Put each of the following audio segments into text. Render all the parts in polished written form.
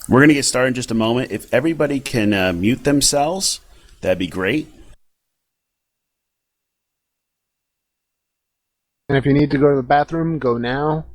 We're going to get started in just a moment. If everybody can mute themselves, that'd be great. And if you need to go to the bathroom, go now.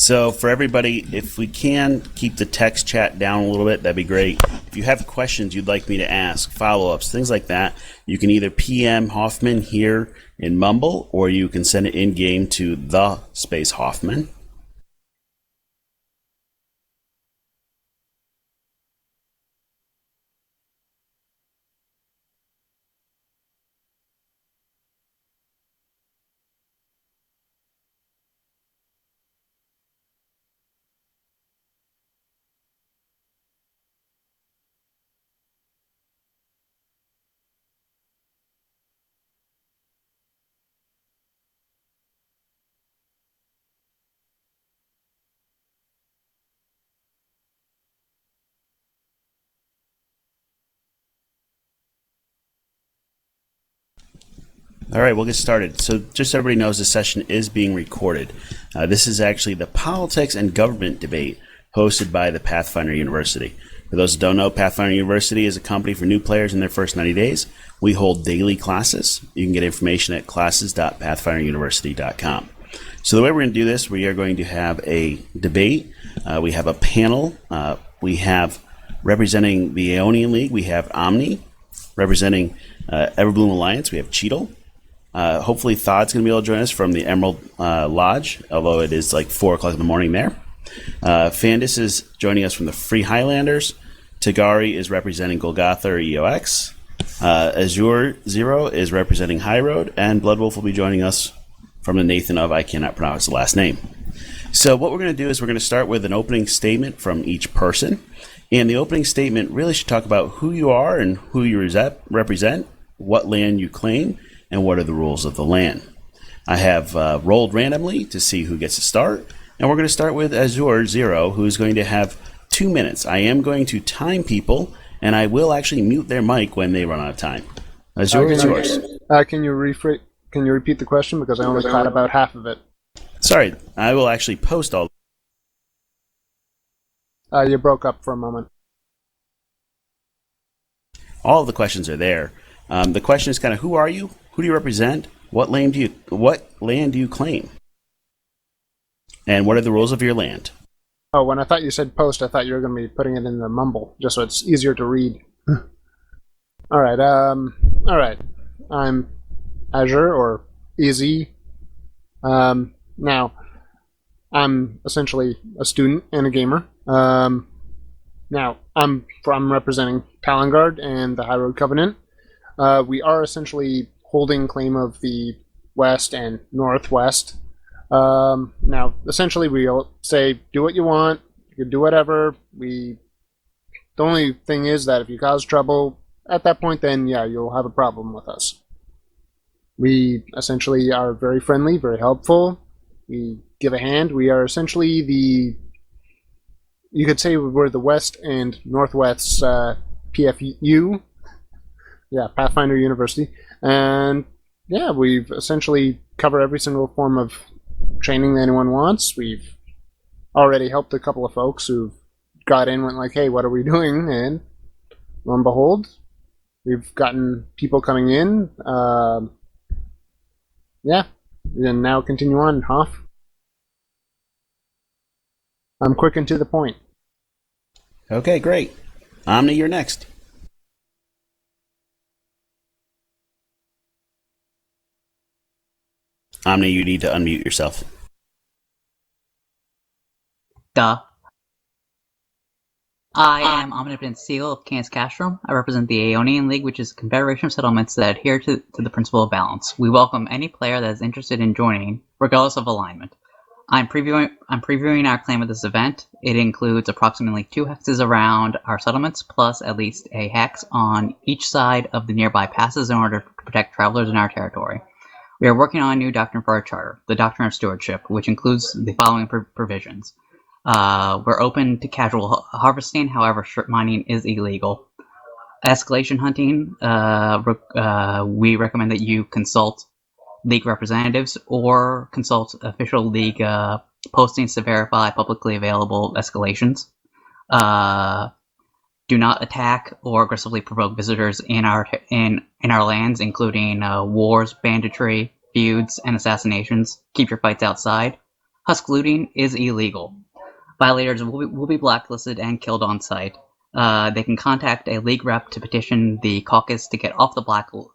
So for everybody, if we can keep the text chat down a little bit, that'd be great. If you have questions you'd like me to ask, follow-ups, things like that, you can either PM Hoffman here in Mumble, or you can send it in-game to the space Hoffman. All right, we'll get started. So just so everybody knows, this session is being recorded. This is actually the politics and government debate hosted by the Pathfinder University. For those who don't know, Pathfinder University is a company for new players in their first 90 days. We hold daily classes. You can get information at classes.pathfinderuniversity.com. So the way we're going to do this, we are going to have a debate. We have a panel. We have, representing the Aeonian League, we have Omni. Representing Everbloom Alliance, we have Cheetle. Hopefully Thodd's going to be able to join us from the Emerald Lodge, although it is like 4 o'clock in the morning there. Fandis is joining us from the Free Highlanders. Tagari is representing Golgotha or EOX. Azure Zero is representing High Road. And Bloodwolf will be joining us from the Nathan of, I cannot pronounce the last name. So what we're going to do is we're going to start with an opening statement from each person. And the opening statement really should talk about who you are and who you represent, what land you claim, and what are the rules of the land. I have rolled randomly to see who gets to start, and we're going to start with Azure Zero, who is going to have 2 minutes. I am going to time people, and I will actually mute their mic when they run out of time. Azure, it's yours. Can you repeat the question, because I only caught about half of it? Sorry, I will actually post all. You broke up for a moment. All of the questions are there. The question is kind of, who are you? Who do you represent? What land do you claim? And what are the rules of your land? Oh, when I thought you said post, I thought you were going to be putting it in the mumble, just so it's easier to read. All right. I'm Azure, or Easy. Now, I'm essentially a student and a gamer. Now, I'm representing Palangard and the High Road Covenant. We are essentially holding claim of the west and northwest. Now, essentially, we'll say, do what you want. You can do whatever. The only thing is that if you cause trouble, at that point, then, yeah, you'll have a problem with us. We essentially are very friendly, very helpful. We give a hand. We are essentially you could say we're the West and Northwest's PFU. Yeah, Pathfinder University. And yeah, we've essentially covered every single form of training that anyone wants. We've already helped a couple of folks who've got in, went like, hey, what are we doing? And lo and behold, we've gotten people coming in. Yeah, and now continue on, Hoff. I'm quick and to the point. Okay, great. Omni, you're next. Omni, you need to unmute yourself. Duh. I am Omnipotent Seal of Canis Castrum. I represent the Aeonian League, which is a confederation of settlements that adhere to the principle of balance. We welcome any player that is interested in joining, regardless of alignment. I'm previewing our claim of this event. It includes approximately 2 hexes around our settlements, plus at least a hex on each side of the nearby passes in order to protect travelers in our territory. We are working on a new doctrine for our charter, the Doctrine of Stewardship, which includes the following provisions. We're open to casual harvesting, however, strip mining is illegal. Escalation hunting, we recommend that you consult League representatives or consult official League postings to verify publicly available escalations. Do not attack or aggressively provoke visitors in our lands, including wars, banditry, feuds, and assassinations. Keep your fights outside. Husk looting is illegal. Violators will be blacklisted and killed on sight. They can contact a League rep to petition the caucus to get off the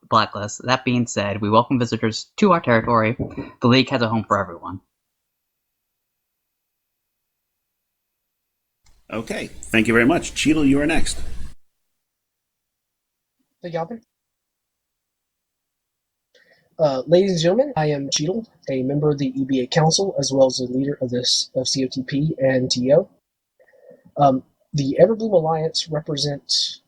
blacklist. That being said, we welcome visitors to our territory. The League has a home for everyone. Okay, thank you very much. Cheadle, you are next. Thank you, Alvin. Ladies and gentlemen, I am Cheadle, a member of the EBA Council, as well as a leader of COTP and TO. The Everbloom Alliance represents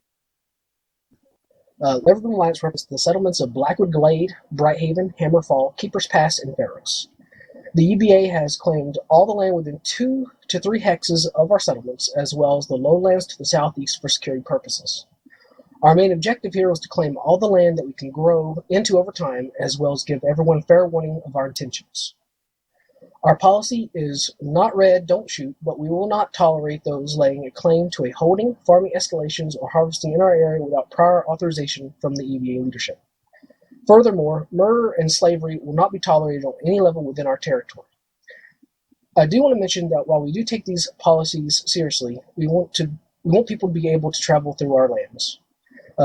the settlements of Blackwood Glade, Brighthaven, Hammerfall, Keeper's Pass, and Pharos. The EBA has claimed all the land within 2 to 3 hexes of our settlements, as well as the lowlands to the southeast for security purposes. Our main objective here is to claim all the land that we can grow into over time, as well as give everyone fair warning of our intentions. Our policy is not red, don't shoot, but we will not tolerate those laying a claim to a holding, farming escalations, or harvesting in our area without prior authorization from the EBA leadership. Furthermore, murder and slavery will not be tolerated on any level within our territory. I do want to mention that while we do take these policies seriously, we want people to be able to travel through our lands.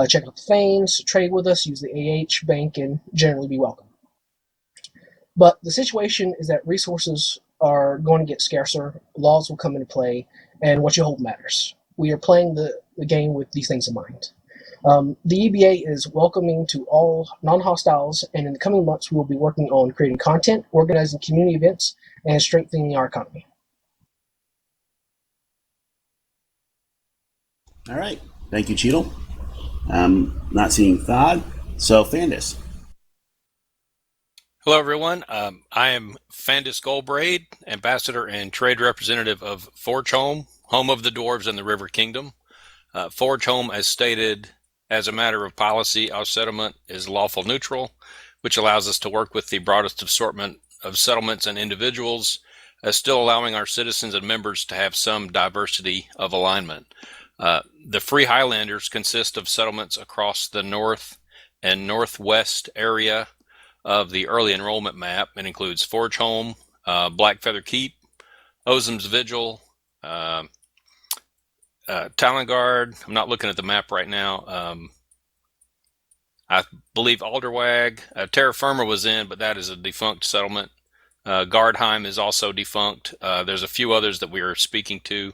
Check out the Fanes, trade with us, use the AH bank, and generally be welcome. But the situation is that resources are going to get scarcer, laws will come into play, and what you hold matters. We are playing the game with these things in mind. The EBA is welcoming to all non-hostiles, and in the coming months we will be working on creating content, organizing community events, and strengthening our economy. All right. Thank you, Cheadle. Not seeing Thod. So, Fandis. Hello, everyone. I am Fandis Goldbraid, Ambassador and Trade Representative of Forge Home of the Dwarves and the River Kingdom. Forge Home, as stated, as a matter of policy, our settlement is lawful neutral, which allows us to work with the broadest assortment of settlements and individuals, still allowing our citizens and members to have some diversity of alignment. The Free Highlanders consist of settlements across the north and northwest area of the early enrollment map. It includes Forge Home, Blackfeather Keep, Ozum's Vigil, Talongard. I'm not looking at the map right now. I believe Alderwag. Terra Firma was in, but that is a defunct settlement. Gardheim is also defunct. There's a few others that we are speaking to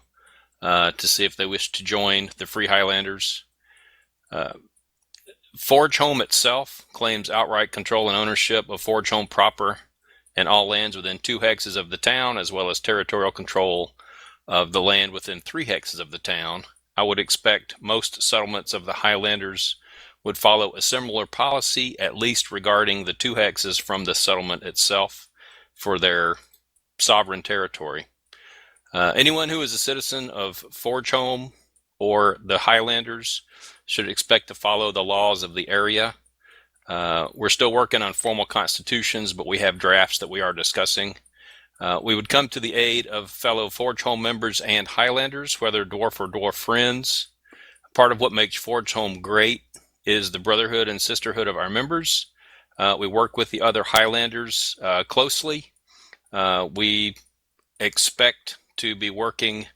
see if they wish to join the Free Highlanders. Forge Home itself claims outright control and ownership of Forge Home proper and all lands within 2 hexes of the town, as well as territorial control of the land within 3 hexes of the town. I would expect most settlements of the Highlanders would follow a similar policy, at least regarding the 2 hexes from the settlement itself for their sovereign territory. Anyone who is a citizen of Forge Home or the Highlanders should expect to follow the laws of the area. We're still working on formal constitutions, but we have drafts that we are discussing. We would come to the aid of fellow Forge Home members and Highlanders, whether dwarf or dwarf friends. Part of what makes Forge Home great is the brotherhood and sisterhood of our members. We work with the other Highlanders closely. We expect to be working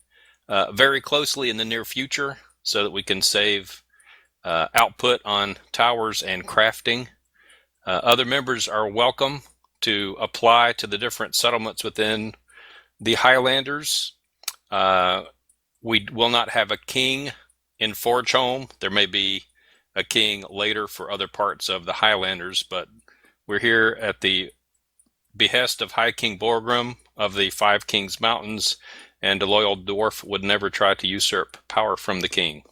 very closely in the near future so that we can save output on towers and crafting. Other members are welcome to apply to the different settlements within the Highlanders. We will not have a king in Forge Home. There may be a king later for other parts of the Highlanders, but we're here at the behest of High King Borgrim of the Five Kings Mountains, and a loyal dwarf would never try to usurp power from the king.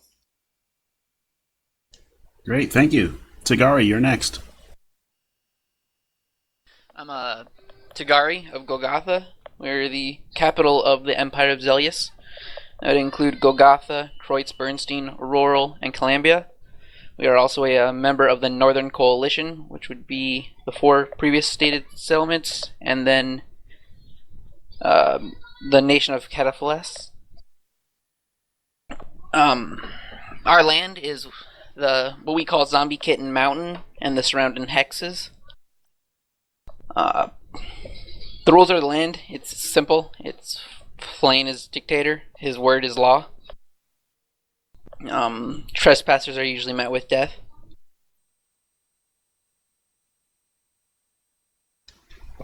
Great, thank you. Tagari, you're next. I'm Tagari of Golgotha. We're the capital of the Empire of Zelius. That would include Golgotha, Kreutz, Bernstein, Rural, and Calambia. We are also a member of the Northern Coalition, which would be the 4 previous stated settlements, and then the nation of Cataphiles. Our land is what we call Zombie Kitten Mountain and the surrounding hexes. The rules of the land, it's simple. It's Flane is dictator. His word is law. Trespassers are usually met with death.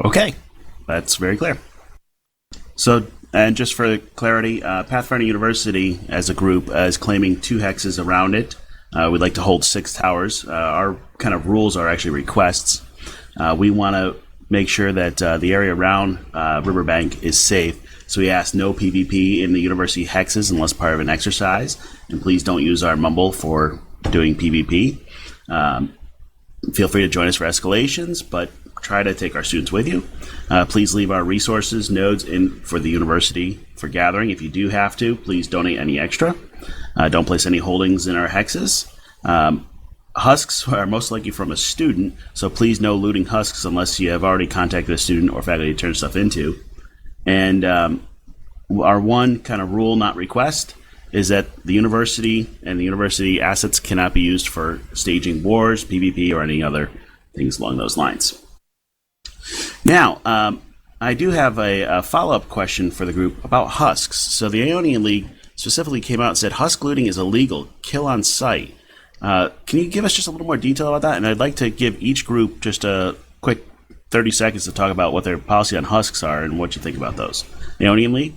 Okay, that's very clear. So, and just for clarity, Pathfinder University as a group is claiming 2 hexes around it. We'd like to hold 6 towers. Our kind of rules are actually requests. We want to make sure that the area around Riverbank is safe. So we ask no PvP in the university hexes unless part of an exercise. And please don't use our mumble for doing PvP. Feel free to join us for escalations, but try to take our students with you. Please leave our resources nodes in for the university for gathering. If you do have to, please donate any extra. Don't place any holdings in our hexes. Husks are most likely from a student, so please no looting husks unless you have already contacted a student or faculty to turn stuff into. And our one kind of rule, not request, is that the university and the university assets cannot be used for staging wars, PvP, or any other things along those lines. Now, I do have a follow-up question for the group about husks. So the Aeonian League specifically came out and said husk looting is illegal, kill on sight. Can you give us just a little more detail about that? And I'd like to give each group just a quick 30 seconds to talk about what their policy on husks are and what you think about those. Aeonian League?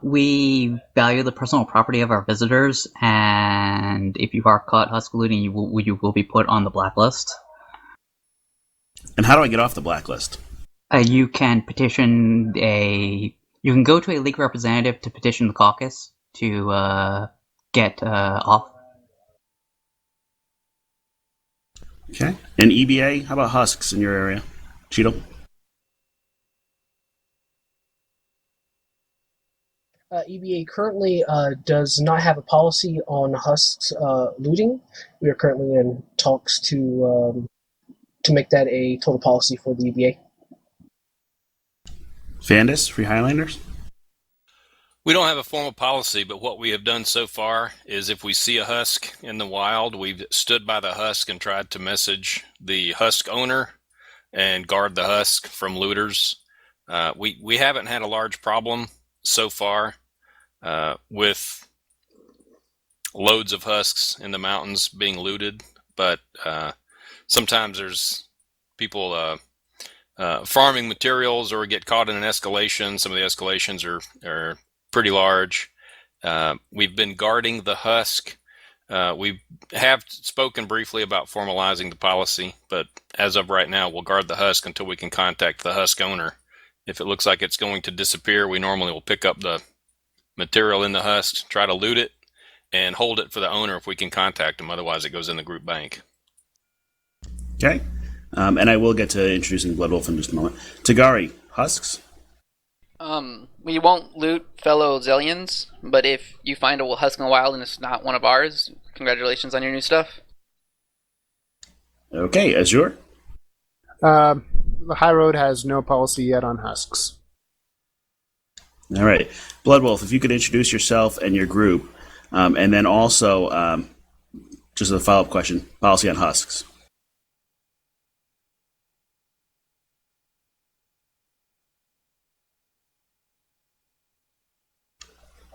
We value the personal property of our visitors, and if you are caught husk looting, you will be put on the blacklist. And how do I get off the blacklist? You can petition You can go to a league representative to petition the caucus to get off. Okay. And EBA, how about husks in your area? Cheeto? EBA currently does not have a policy on husks looting. We are currently in talks to make that a total policy for the EBA. Fandus, Free Highlanders? We don't have a formal policy, but what we have done so far is if we see a husk in the wild, we've stood by the husk and tried to message the husk owner and guard the husk from looters. We haven't had a large problem so far with loads of husks in the mountains being looted, but sometimes there's people farming materials or get caught in an escalation. Some of the escalations are pretty large. We've been guarding the husk. We have spoken briefly about formalizing the policy, but as of right now, we'll guard the husk until we can contact the husk owner. If it looks like it's going to disappear, we normally will pick up the material in the husk, try to loot it, and hold it for the owner if we can contact him. Otherwise, it goes in the group bank. Okay. And I will get to introducing Bloodwolf in just a moment. Tagari, husks? We won't loot fellow Zellians, but if you find a husk in the wild and it's not one of ours, congratulations on your new stuff. Okay, Azure? The High Road has no policy yet on husks. All right. Bloodwolf, if you could introduce yourself and your group, and then also, just a follow-up question, policy on husks.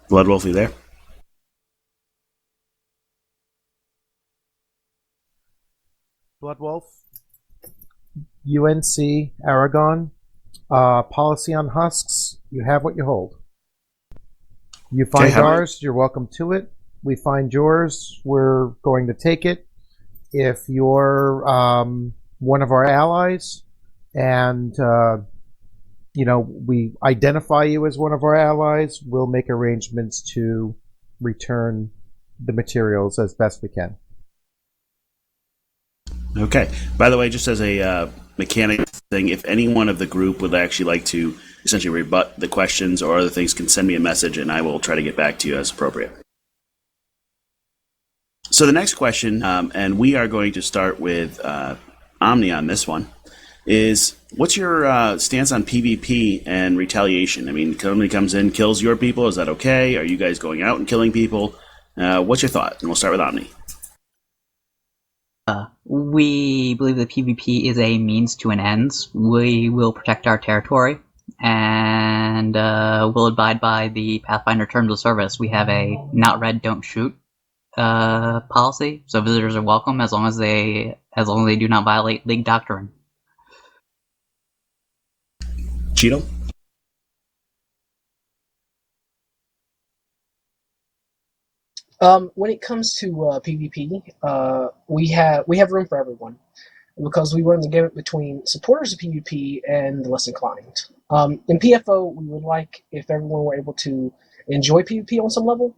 Bloodwolf, you there? Bloodwolf, UNC, Aragon, policy on husks, you have what you hold. You find how about- ours, you're welcome to it. We find yours, we're going to take it. If you're one of our allies and we identify you as one of our allies, we'll make arrangements to return the materials as best we can. Okay. By the way, just as a mechanic thing, if anyone of the group would actually like to essentially rebut the questions or other things, can send me a message and I will try to get back to you as appropriate. So the next question, and we are going to start with Omni on this one, is what's your stance on PvP and retaliation? I mean, somebody comes in, kills your people, is that okay? Are you guys going out and killing people? What's your thought? And we'll start with Omni. We believe that PvP is a means to an end. We will protect our territory, and will abide by the Pathfinder terms of service. We have a not read, don't shoot policy, so visitors are welcome as long as they do not violate League doctrine. Cheeto? When it comes to PvP, we have room for everyone because we run the gamut between supporters of PvP and the less inclined. In PFO, we would like if everyone were able to enjoy PvP on some level,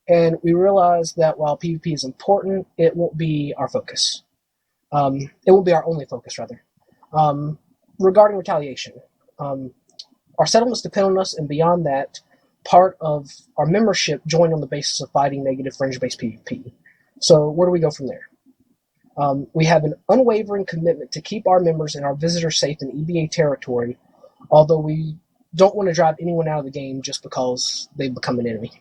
and we realize that while PvP is important, it won't be our focus. It won't be our only focus, rather. Regarding retaliation, our settlements depend on us, and beyond that, part of our membership joined on the basis of fighting negative fringe-based PvP. So where do we go from there? We have an unwavering commitment to keep our members and our visitors safe in EBA territory, although we don't want to drive anyone out of the game just because they've become an enemy.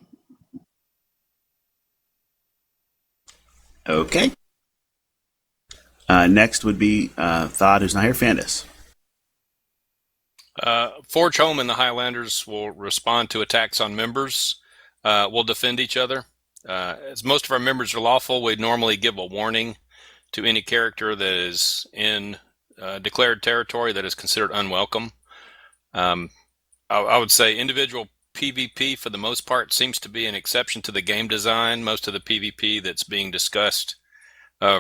Okay. Next would be Thod, who's not here, Fandus. Forge Home and the Highlanders will respond to attacks on members. We'll defend each other. As most of our members are lawful, we'd normally give a warning to any character that is in declared territory that is considered unwelcome. I would say individual PvP, for the most part, seems to be an exception to the game design. Most of the PvP that's being discussed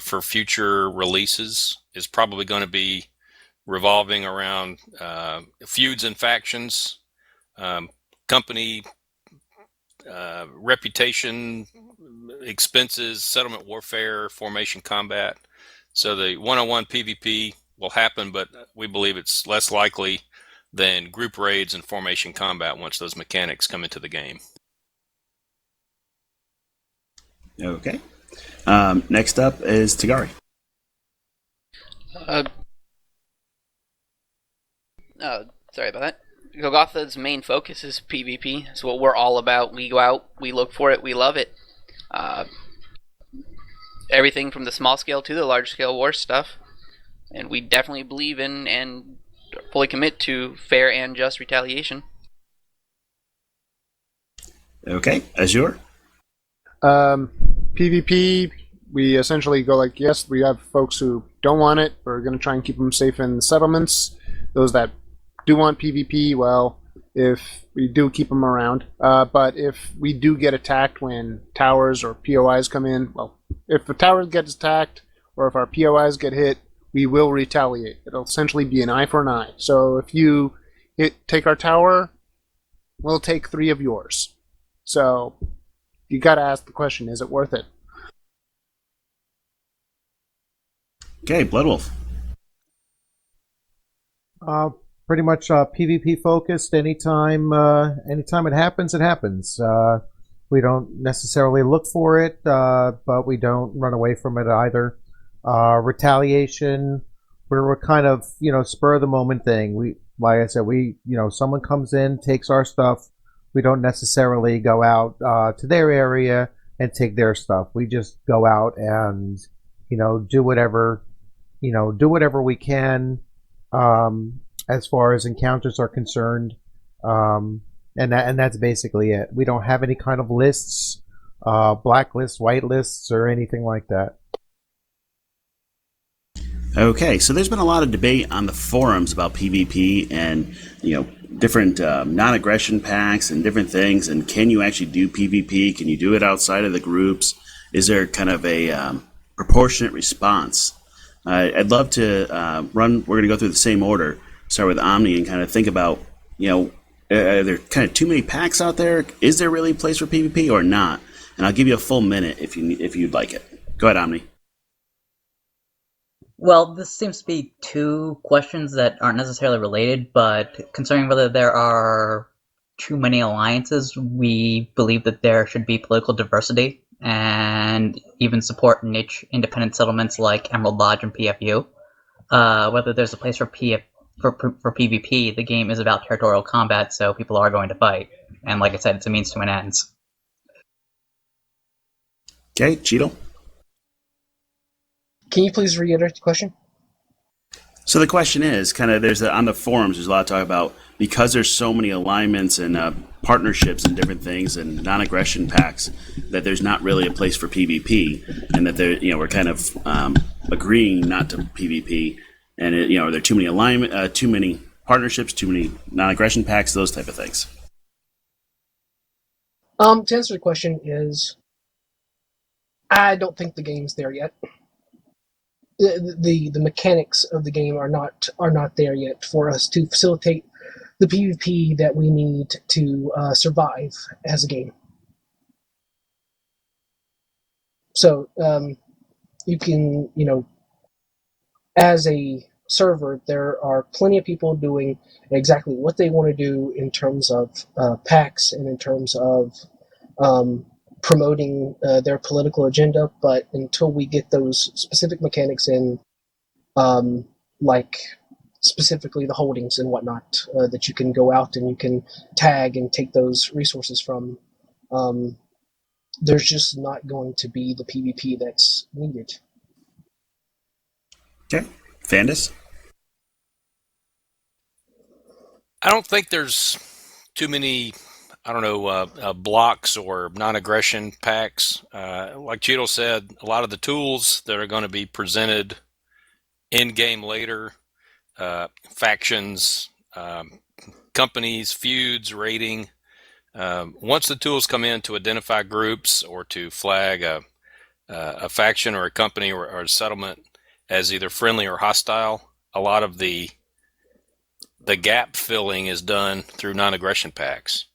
for future releases is probably going to be revolving around feuds and factions, company reputation, expenses, settlement warfare, formation combat. So the one-on-one PvP will happen, but we believe it's less likely than group raids and formation combat once those mechanics come into the game. Okay. Next up is Tagari. Sorry about that. Golgotha's main focus is PvP. It's what we're all about. We go out, we look for it, we love it. Everything from the small scale to the large scale war stuff. And we definitely believe in and fully commit to fair and just retaliation. Okay. Azure? PvP, we essentially go like, yes, we have folks who don't want it. We're going to try and keep them safe in the settlements. Those that do want PvP, well, if we do keep them around. But if we do get attacked when towers or POIs come in, well, if the tower gets attacked or if our POIs get hit, we will retaliate. It'll essentially be an eye for an eye. So if you take our tower, we'll take 3 of yours. So you got to ask the question, is it worth it? Okay, Bloodwolf. Pretty much PvP focused. Anytime it happens, it happens. We don't necessarily look for it, but we don't run away from it either. Retaliation, we're kind of, spur of the moment thing. We, like I said, someone comes in, takes our stuff. We don't necessarily go out to their area and take their stuff. We just go out and, do whatever we can, as far as encounters are concerned. And that's basically it. We don't have any kind of lists, black lists, white lists, or anything like that. Okay, so there's been a lot of debate on the forums about PvP and, different non-aggression packs and different things, and can you actually do PvP? Can you do it outside of the groups? Is there kind of a proportionate response? I'd love to run. We're going to go through the same order. Start with Omni and kind of think about, are there kind of too many packs out there? Is there really a place for PvP or not? And I'll give you a full minute if you'd like it. Go ahead, Omni. Well, this seems to be two questions that aren't necessarily related, but concerning whether there are too many alliances, we believe that there should be political diversity and even support niche independent settlements like Emerald Lodge and PFU. Whether there's a place for PvP, the game is about territorial combat, so people are going to fight. And like I said, it's a means to an end. Okay, Cheeto. Can you please reiterate the question? So the question is, on the forums, there's a lot of talk about, because there's so many alignments and partnerships and different things and non-aggression packs, that there's not really a place for PvP, and that we're kind of agreeing not to PvP, and are there too many too many partnerships, too many non-aggression packs, those type of things. To answer the question is, I don't think the game's there yet. The mechanics of the game are not there yet for us to facilitate the PvP that we need to survive as a game. So you can, as a server, there are plenty of people doing exactly what they want to do in terms of packs and in terms of promoting their political agenda, but until we get those specific mechanics in, like specifically the holdings and whatnot, that you can go out and you can tag and take those resources from, there's just not going to be the PvP that's needed. Okay. Fandus? I don't think there's too many, blocks or non-aggression packs. Like Cheeto said, a lot of the tools that are going to be presented in-game later, factions, companies, feuds, rating. Once the tools come in to identify groups or to flag a faction or a company or a settlement as either friendly or hostile, a lot of the gap filling is done through non-aggression packs.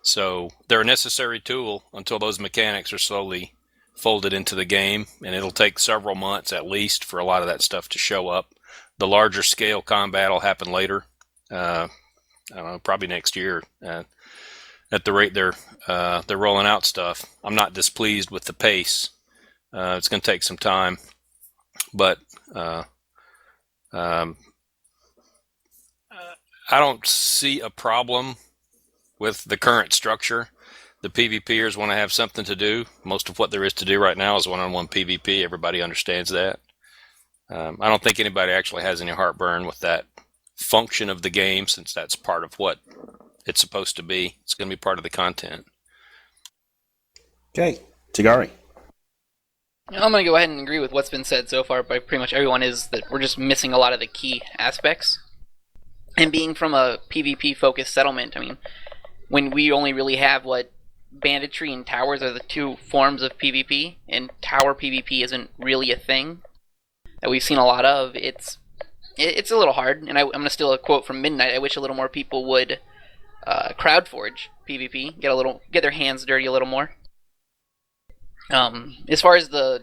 So they're a necessary tool until those mechanics are slowly folded into the game, and it'll take several months at least for a lot of that stuff to show up. The larger scale combat will happen later. I don't know, probably next year. At the rate they're rolling out stuff, I'm not displeased with the pace. It's going to take some time, but I don't see a problem with the current structure. The PvPers want to have something to do. Most of what there is to do right now is one-on-one PvP. Everybody understands that. I don't think anybody actually has any heartburn with that function of the game, since that's part of what it's supposed to be. It's going to be part of the content. Okay. Tagari. I'm going to go ahead and agree with what's been said so far by pretty much everyone, is that we're just missing a lot of the key aspects. And being from a PvP-focused settlement, I mean, when we only really have banditry and towers are the two forms of PvP, and tower PvP isn't really a thing that we've seen a lot of. It's a little hard, and I'm going to steal a quote from Midnight. I wish a little more people would crowdforge PvP, get their hands dirty a little more. As far as the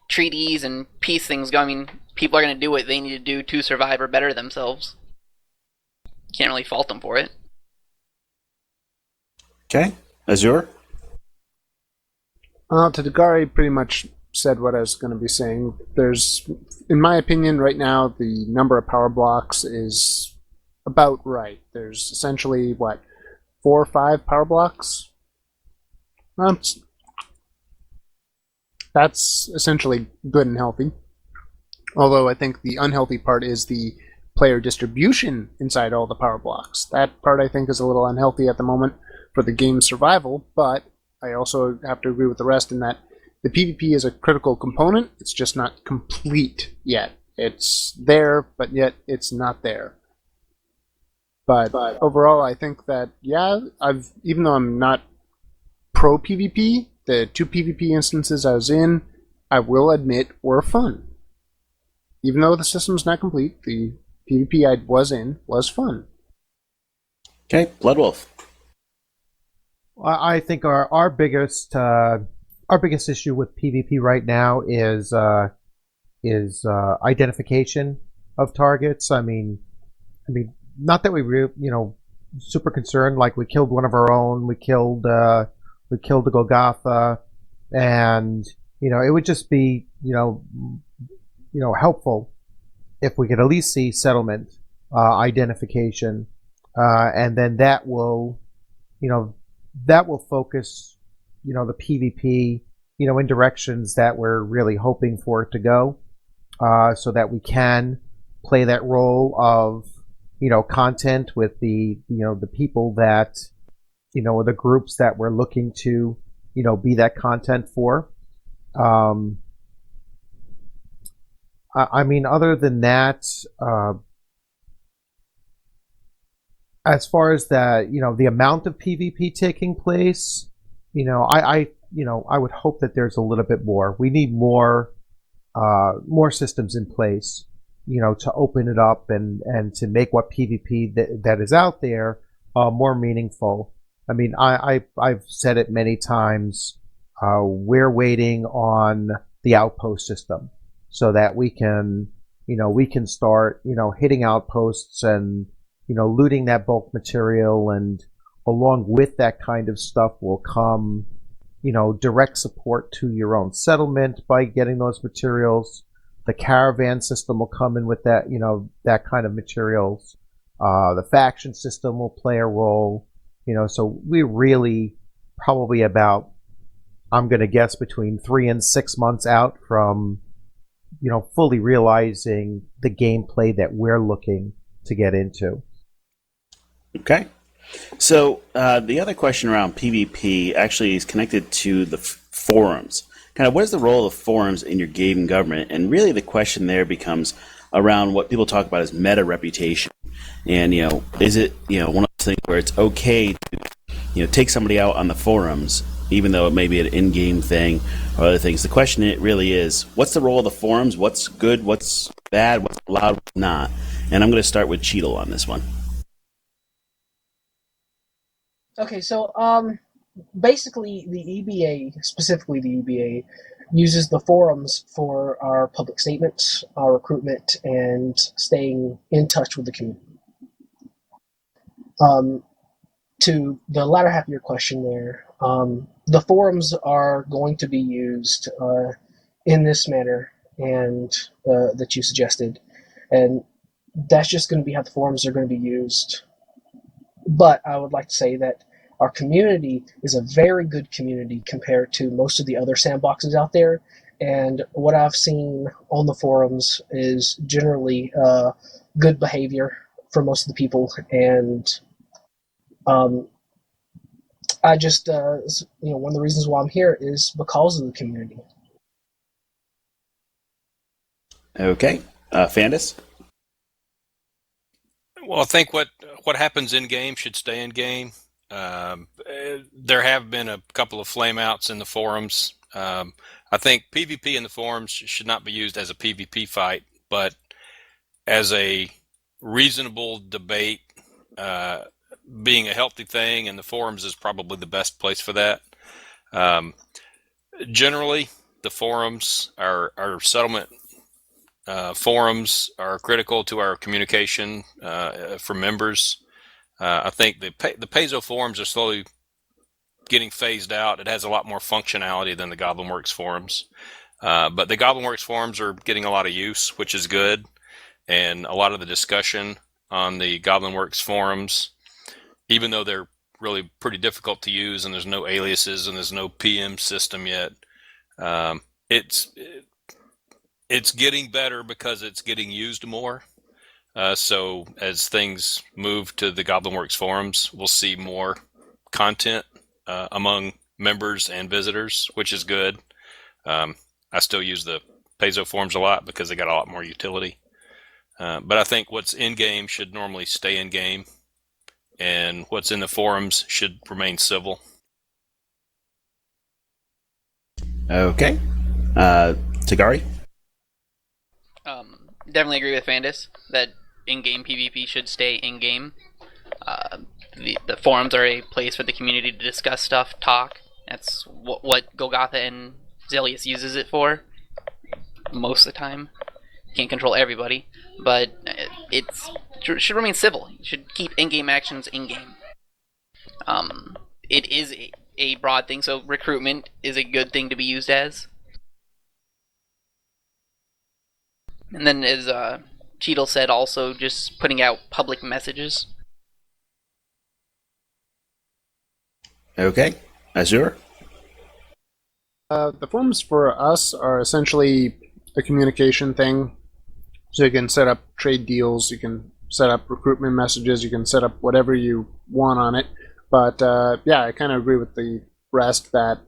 treaties and peace things go, I mean, people are going to do what they need to do to survive or better themselves. Can't really fault them for it. Okay. Azure? Tagari pretty much said what I was going to be saying. There's, in my opinion, right now, the number of power blocks is about right. There's essentially, 4 or 5 power blocks? That's essentially good and healthy. Although I think the unhealthy part is the player distribution inside all the power blocks. That part I think is a little unhealthy at the moment for the game's survival, but I also have to agree with the rest in that the PvP is a critical component. It's just not complete yet. It's there, but yet it's not there. But overall, I think that, even though I'm not pro PvP, the 2 PvP instances I was in, I will admit, were fun. Even though the system's not complete, the PvP I was in was fun. Okay, Bloodwolf. I think our biggest issue with PvP right now is identification of targets. I mean, not that we super concerned. Like, we killed one of our own. We killed the Golgotha, and it would just be helpful if we could at least see settlement identification, and then that will focus the PvP in directions that we're really hoping for it to go, so that we can play that role of content with the people that the groups that we're looking to be that content for. Other than that, as far as the amount of PvP taking place, I would hope that there's a little bit more. We need more systems in place, to open it up and to make what PvP that is out there more meaningful. I've said it many times. We're waiting on the outpost system so that we can start hitting outposts and looting that bulk material, and along with that kind of stuff will come direct support to your own settlement by getting those materials. The caravan system will come in with that that kind of materials. The faction system will play a role. So we really probably about, I'm going to guess, between 3 and 6 months out from fully realizing the gameplay that we're looking to get into. Okay. So the other question around PvP actually is connected to the forums. Kind of, what is the role of forums in your game government? And really the question there becomes around what people talk about as meta reputation. And, is it, one of those things where it's okay to, take somebody out on the forums, even though it may be an in-game thing or other things? The question it really is, what's the role of the forums? What's good? What's bad? What's allowed? What's not? And I'm going to start with Cheadle on this one. Okay, so basically the EBA, specifically the EBA, uses the forums for our public statements, our recruitment, and staying in touch with the community. To the latter half of your question there, the forums are going to be used in this manner and that you suggested, and that's just going to be how the forums are going to be used. But I would like to say that our community is a very good community compared to most of the other sandboxes out there, and what I've seen on the forums is generally good behavior for most of the people, and I just, one of the reasons why I'm here is because of the community. Okay. Fandus? Well, I think what happens in game should stay in game. There have been a couple of flameouts in the forums. I think PvP in the forums should not be used as a PvP fight, but as a reasonable debate, being a healthy thing, and the forums is probably the best place for that. Generally, the forums, our settlement forums are critical to our communication for members. I think the Paizo forums are slowly getting phased out. It has a lot more functionality than the Goblinworks forums. But the Goblinworks forums are getting a lot of use, which is good. And a lot of the discussion on the Goblinworks forums, even though they're really pretty difficult to use and there's no aliases and there's no PM system yet, it's getting better because it's getting used more. So as things move to the Goblinworks forums, we'll see more content among members and visitors, which is good. I still use the Paizo forums a lot because they got a lot more utility. But I think what's in game should normally stay in game. and what's in the forums should remain civil. Okay. Tagari? Definitely agree with Fandis that in-game PvP should stay in-game. The forums are a place for the community to discuss stuff, talk. That's what Golgotha and Zelius uses it for most of the time. Can't control everybody, but it should remain civil. You should keep in-game actions in-game. It is a broad thing, so recruitment is a good thing to be used as. And then, as Cheadle said, also just putting out public messages. Okay. Azure? The forums for us are essentially a communication thing. So you can set up trade deals, you can set up recruitment messages, you can set up whatever you want on it. But yeah, I kind of agree with the rest that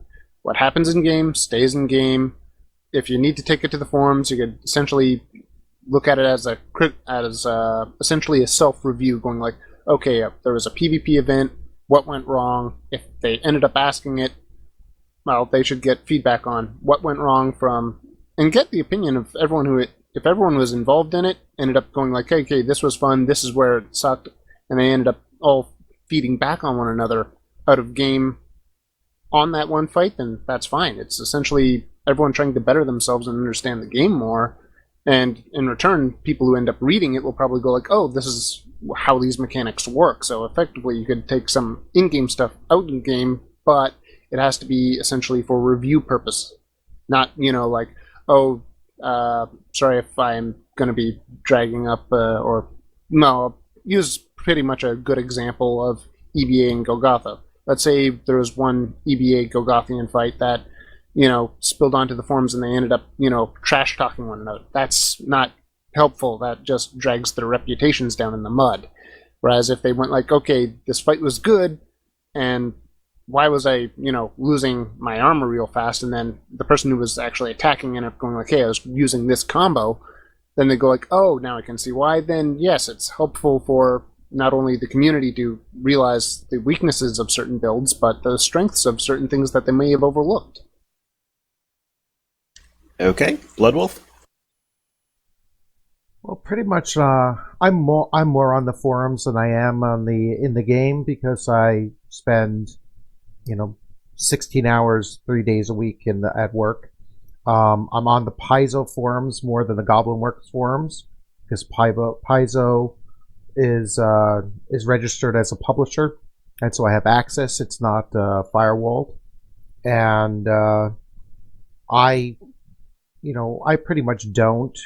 what happens in game stays in game. If you need to take it to the forums, you could essentially look at it as essentially a self-review, going like, okay, there was a PvP event, what went wrong? If they ended up asking it, well, they should get feedback on what went wrong and get the opinion of everyone if everyone was involved in it, ended up going like, okay, this was fun, this is where it sucked, and they ended up all feeding back on one another out of game on that one fight, then that's fine. It's essentially everyone trying to better themselves and understand the game more, and in return, people who end up reading it will probably go like, oh, this is how these mechanics work. So effectively, you could take some in-game stuff out in game, but it has to be essentially for review purpose, not like, oh, sorry if I'm going to be dragging up or no, I'll use pretty much a good example of EBA and Golgotha. Let's say there was one EBA Golgothian fight that spilled onto the forums and they ended up trash talking one another. That's not helpful. That just drags their reputations down in the mud. Whereas if they went like, okay, this fight was good, and why was I, losing my armor real fast, and then the person who was actually attacking ended up going like, hey, I was using this combo, then they go like, oh, now I can see why. Then yes, it's helpful for not only the community to realize the weaknesses of certain builds, but the strengths of certain things that they may have overlooked. Okay. Bloodwolf? Well, pretty much, I'm more on the forums than I am in the game, because I spend 16 hours 3 days a week at work. I'm on the Paizo forums more than the Goblin Works forums, because Paizo is registered as a publisher, and so I have access. It's not firewalled, and I pretty much don't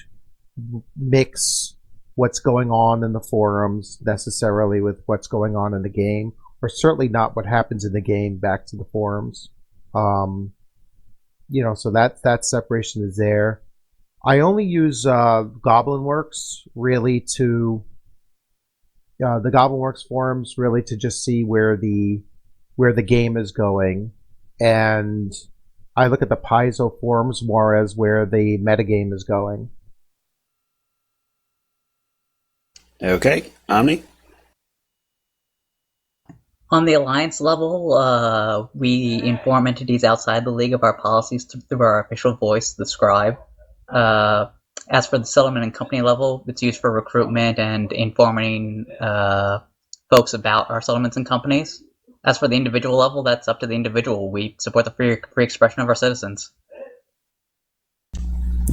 mix what's going on in the forums necessarily with what's going on in the game, or certainly not what happens in the game back to the forums. So that separation is there. I only use Goblin Works really to the Goblin Works forums really to just see where the game is going, and I look at the Paizo forums more as where the metagame is going. Okay. Omni? On the alliance level, we inform entities outside the league of our policies through our official voice, the scribe. As for the settlement and company level, it's used for recruitment and informing folks about our settlements and companies. As for the individual level, that's up to the individual. We support the free expression of our citizens.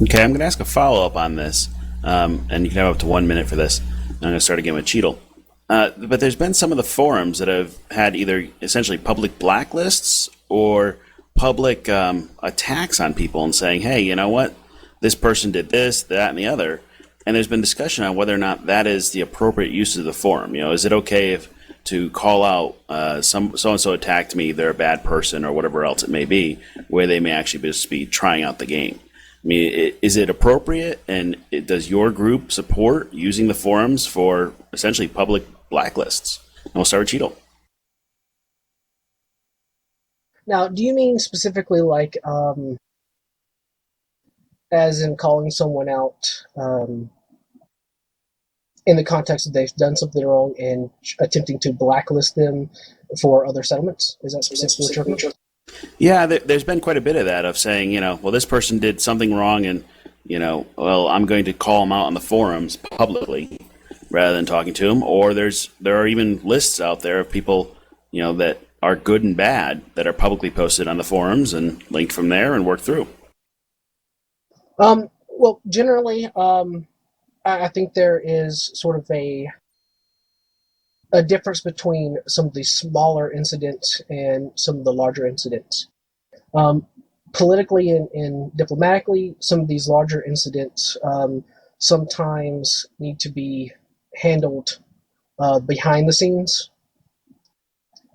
Okay, I'm going to ask a follow-up on this, and you can have up to 1 minute for this. I'm going to start again with Cheadle. But there's been some of the forums that have had either essentially public blacklists or public attacks on people and saying, hey, you know what? This person did this, that, and the other. And there's been discussion on whether or not that is the appropriate use of the forum. Is it okay to call out so-and-so attacked me, they're a bad person, or whatever else it may be, where they may actually just be trying out the game? I mean, is it appropriate, and does your group support using the forums for essentially public blacklists? And we'll start with Cheadle. Now, do you mean specifically like, as in calling someone out in the context that they've done something wrong and attempting to blacklist them for other settlements? Is that specifically what you're looking for? Yeah, there's been quite a bit of that, of saying, well, this person did something wrong, and well, I'm going to call them out on the forums publicly rather than talking to them. Or there are even lists out there of people, that are good and bad that are publicly posted on the forums and linked from there and worked through. Well, generally, I think there is sort of a difference between some of the smaller incidents and some of the larger incidents. Politically and diplomatically, some of these larger incidents sometimes need to be handled behind the scenes,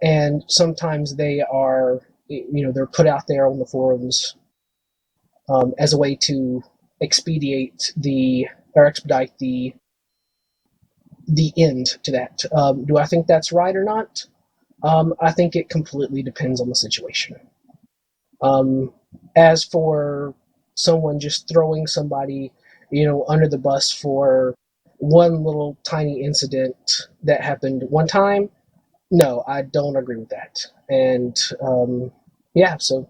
and sometimes they are, they're put out there on the forums as a way to expedite the end to that. Do I think that's right or not? I think it completely depends on the situation. As for someone just throwing somebody, under the bus for one little tiny incident that happened one time, no, I don't agree with that. And so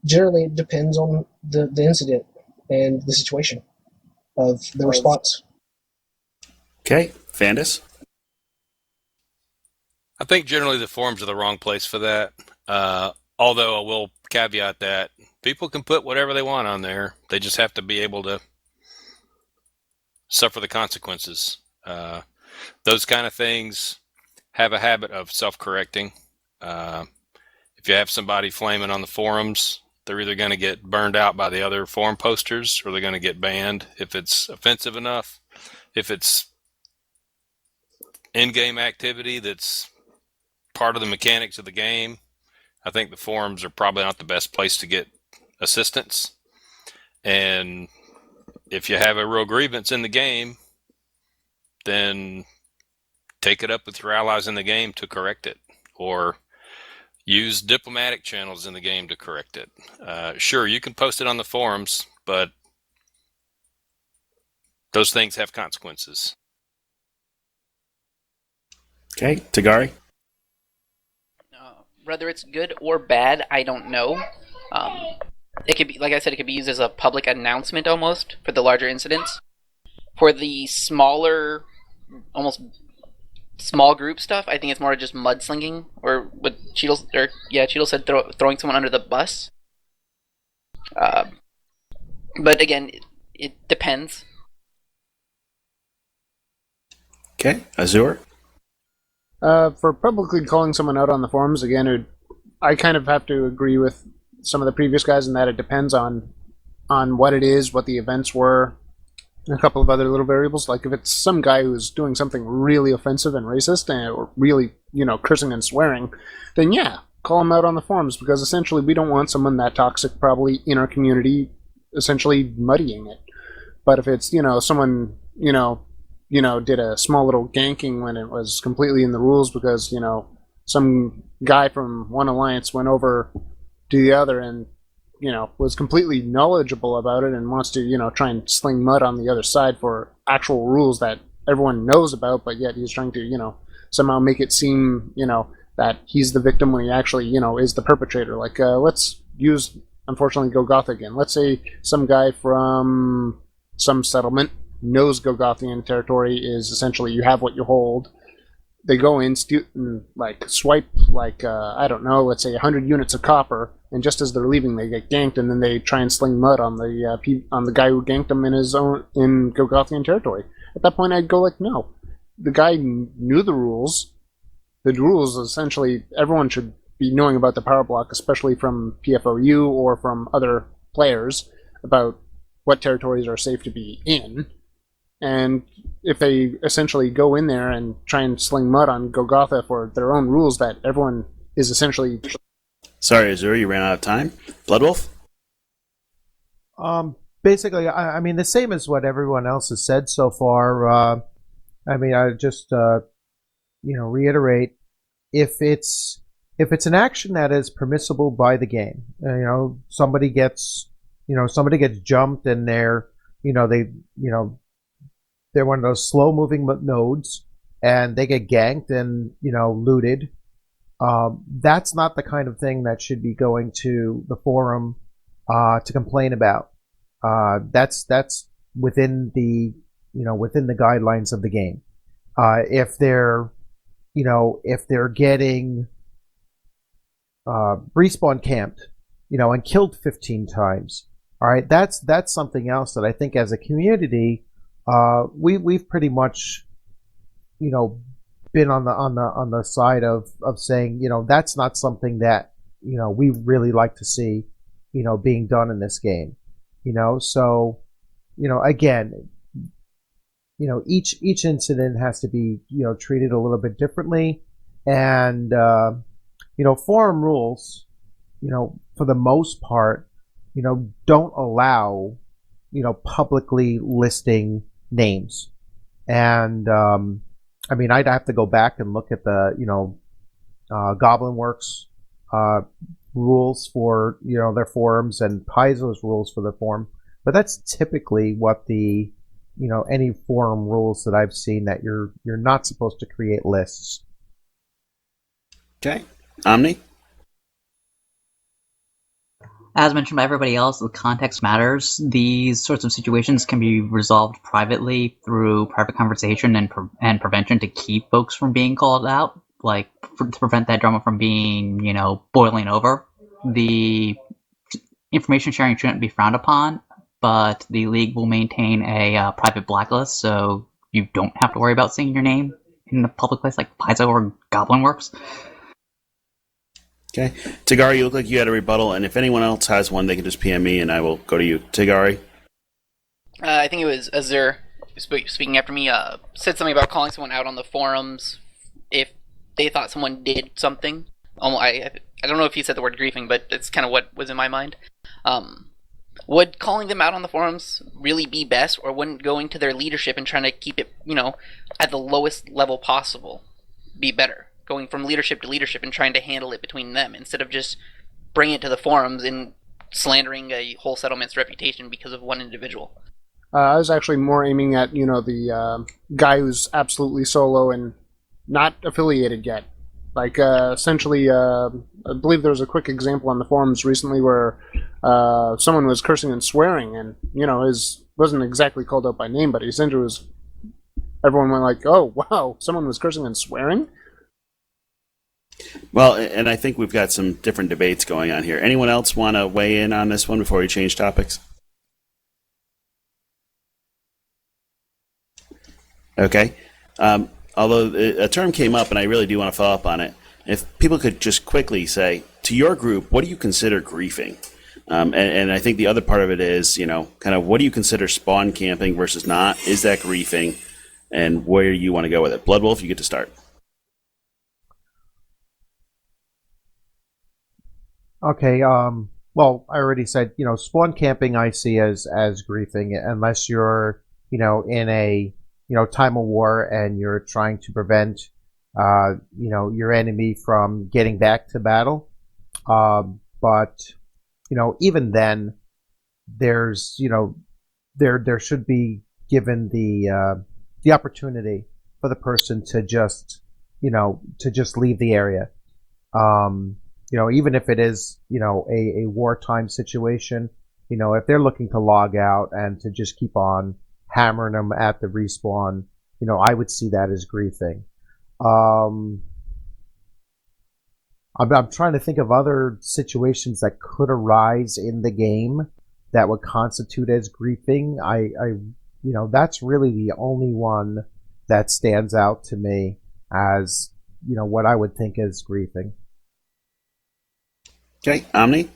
generally it depends on the incident and the situation of the response. Okay, Fandus? I think generally the forums are the wrong place for that. Although I will caveat that people can put whatever they want on there. They just have to be able to suffer the consequences. Those kind of things have a habit of self-correcting. If you have somebody flaming on the forums, they're either going to get burned out by the other forum posters or they're going to get banned if it's offensive enough. If it's in-game activity that's part of the mechanics of the game, I think the forums are probably not the best place to get assistance. And if you have a real grievance in the game, then take it up with your allies in the game to correct it, or use diplomatic channels in the game to correct it. Sure, you can post it on the forums, but those things have consequences. Okay, Tagari? Whether it's good or bad, I don't know. It could be, like I said, it could be used as a public announcement almost for the larger incidents. For the smaller, almost small group stuff, I think it's more just mudslinging, or what Cheadle said, throwing someone under the bus. But again, it depends. Okay, Azure? For publicly calling someone out on the forums, again, I kind of have to agree with some of the previous guys in that it depends on what it is, what the events were, and a couple of other little variables. Like if it's some guy who's doing something really offensive and racist, or really, cursing and swearing, then yeah, call him out on the forums, because essentially we don't want someone that toxic probably in our community, essentially muddying it. But if it's, someone, did a small little ganking when it was completely in the rules because, some guy from one alliance went over to the other and, was completely knowledgeable about it and wants to, try and sling mud on the other side for actual rules that everyone knows about, but yet he's trying to, somehow make it seem, that he's the victim when he actually, is the perpetrator. Like, let's use, unfortunately, Golgotha again. Let's say some guy from some settlement knows Golgothian territory is essentially you have what you hold. They go in, swipe, I don't know, let's say 100 units of copper, and just as they're leaving, they get ganked, and then they try and sling mud on the guy who ganked them in Golgothian territory. At that point, I'd go no. The guy knew the rules. The rules, essentially, everyone should be knowing about the power block, especially from PFOU or from other players, about what territories are safe to be in. And if they essentially go in there and try and sling mud on Golgotha for their own rules that everyone is essentially... Sorry, Azure, you ran out of time. Bloodwolf? Basically, I mean, the same as what everyone else has said so far. I just, reiterate, if it's an action that is permissible by the game, somebody gets jumped and they're one of those slow-moving nodes, and they get ganked and looted. That's not the kind of thing that should be going to the forum to complain about. That's within the within the guidelines of the game. If they're getting respawn camped, and killed 15 times, all right, that's something else that I think as a community we've pretty much been on the side of saying that's not something that we really like to see being done in this game. So again, each incident has to be treated a little bit differently, and forum rules for the most part don't allow publicly listing names. And I mean, I'd have to go back and look at the Goblin Works rules for their forums and Paizo's rules for the forum, but that's typically what the any forum rules that I've seen, that you're not supposed to create lists. Okay, Omni. As mentioned by everybody else, the context matters. These sorts of situations can be resolved privately through private conversation and prevention to keep folks from being called out, to prevent that drama from being, boiling over. The information sharing shouldn't be frowned upon, but the league will maintain a private blacklist, so you don't have to worry about seeing your name in a public place like Paizo or Goblin Works. Okay. Tagari, you look like you had a rebuttal, and if anyone else has one, they can just PM me, and I will go to you. Tagari? I think it was Azur, speaking after me, said something about calling someone out on the forums if they thought someone did something. I don't know if he said the word griefing, but it's kind of what was in my mind. Would calling them out on the forums really be best, or wouldn't going to their leadership and trying to keep it, at the lowest level possible be better? Going from leadership to leadership and trying to handle it between them instead of just bringing it to the forums and slandering a whole settlement's reputation because of one individual. I was actually more aiming at the guy who's absolutely solo and not affiliated yet. Essentially, I believe there was a quick example on the forums recently where someone was cursing and swearing, and wasn't exactly called out by name, but essentially was, everyone went like, "Oh wow, someone was cursing and swearing." Well, and I think we've got some different debates going on here. Anyone else want to weigh in on this one before we change topics? Okay. Although a term came up, and I really do want to follow up on it. If people could just quickly say, to your group, what do you consider griefing? And I think the other part of it is, kind of what do you consider spawn camping versus not? Is that griefing? And where do you want to go with it? Bloodwolf, you get to start. Okay, well, I already said, spawn camping I see as griefing, unless you're, in a, time of war and you're trying to prevent, your enemy from getting back to battle. But, even then, there's, there should be given the opportunity for the person to just leave the area. Even if it is, a wartime situation, if they're looking to log out and to just keep on hammering them at the respawn, I would see that as griefing. I'm trying to think of other situations that could arise in the game that would constitute as griefing. That's really the only one that stands out to me as, what I would think is griefing. Okay, Omni?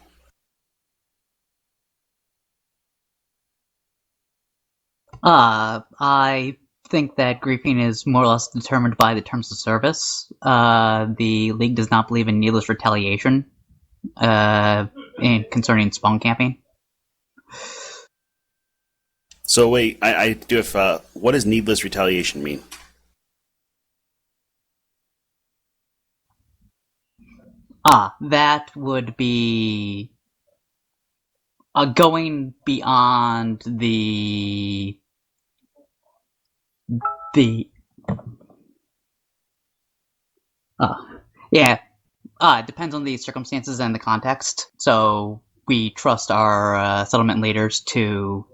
I think that griefing is more or less determined by the terms of service. The League does not believe in needless retaliation concerning spawn camping. So wait, I do have, what does needless retaliation mean? That would be going beyond the The yeah, it depends on the circumstances and the context. So we trust our settlement leaders to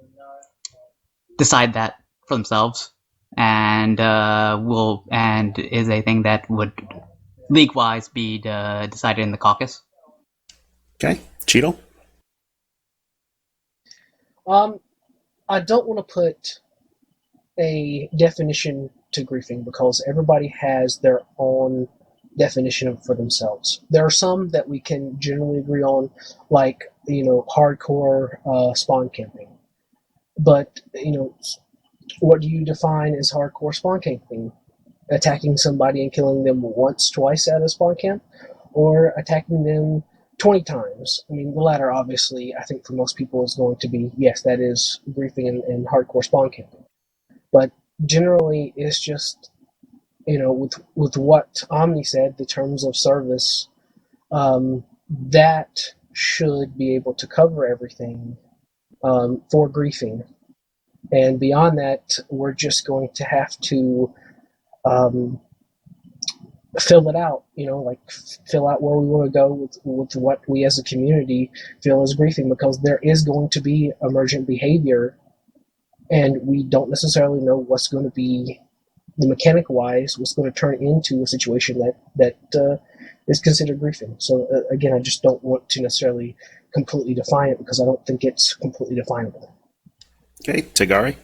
decide that for themselves, and is a thing that would league-wise be decided in the caucus. Okay, Cheeto. I don't want to put a definition to griefing because everybody has their own definition for themselves. There are some that we can generally agree on, like hardcore spawn camping. But what do you define as hardcore spawn camping? Attacking somebody and killing them once, twice at a spawn camp, or attacking them 20 times? I mean, the latter, obviously, I think for most people is going to be, yes, that is griefing and hardcore spawn camping. But generally, it's just, with what Omni said, the terms of service, that should be able to cover everything for griefing. And beyond that, we're just going to have to fill it out, fill out where we want to go with what we as a community feel is griefing, because there is going to be emergent behavior, and we don't necessarily know what's going to be, the mechanic-wise, what's going to turn into a situation that is considered griefing. So again, I just don't want to necessarily completely define it because I don't think it's completely definable. Okay, Tagari.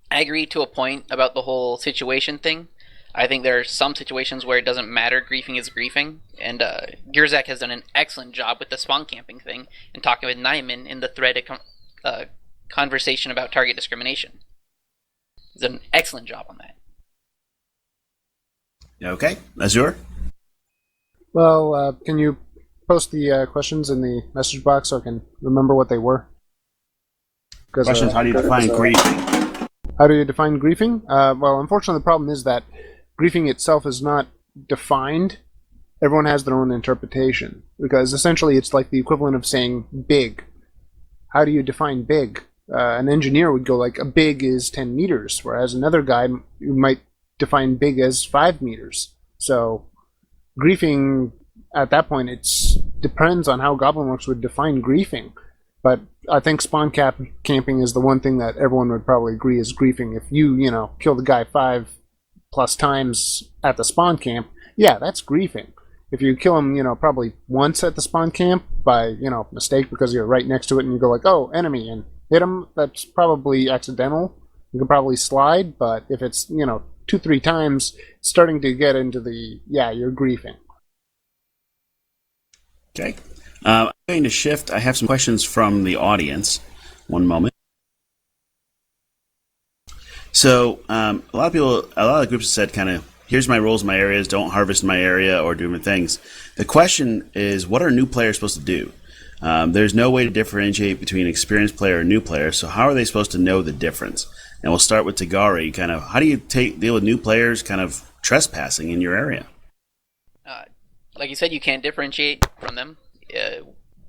I agree to a point about the whole situation thing. I think there are some situations where it doesn't matter. Griefing is griefing. And Girzak has done an excellent job with the spawn camping thing and talking with Nyman in the thread conversation about target discrimination. He's done an excellent job on that. Okay, Azure? Well, can you post the questions in the message box so I can remember what they were? Questions, how do you define griefing? How do you define griefing? Well, unfortunately, the problem is that griefing itself is not defined. Everyone has their own interpretation, because essentially it's like the equivalent of saying big. How do you define big? An engineer would go like, a big is 10 meters, whereas another guy might define big as 5 meters. So griefing, at that point, it depends on how Goblinworks would define griefing. But I think spawn camping is the one thing that everyone would probably agree is griefing. If you, kill the guy 5+ times at the spawn camp, yeah, that's griefing. If you kill him, probably once at the spawn camp by, mistake because you're right next to it and you go like, oh, enemy, and hit him, that's probably accidental. You can probably slide, but if it's, 2-3 times, it's starting to get into the, yeah, you're griefing. Okay. I'm going to shift. I have some questions from the audience. One moment. So a lot of groups have said kind of, here's my roles in my areas, don't harvest in my area or do different things. The question is, what are new players supposed to do? There's no way to differentiate between experienced player and new player, so how are they supposed to know the difference? And we'll start with Tagari. Kind of, how do you deal with new players kind of trespassing in your area? Like you said, you can't differentiate from them.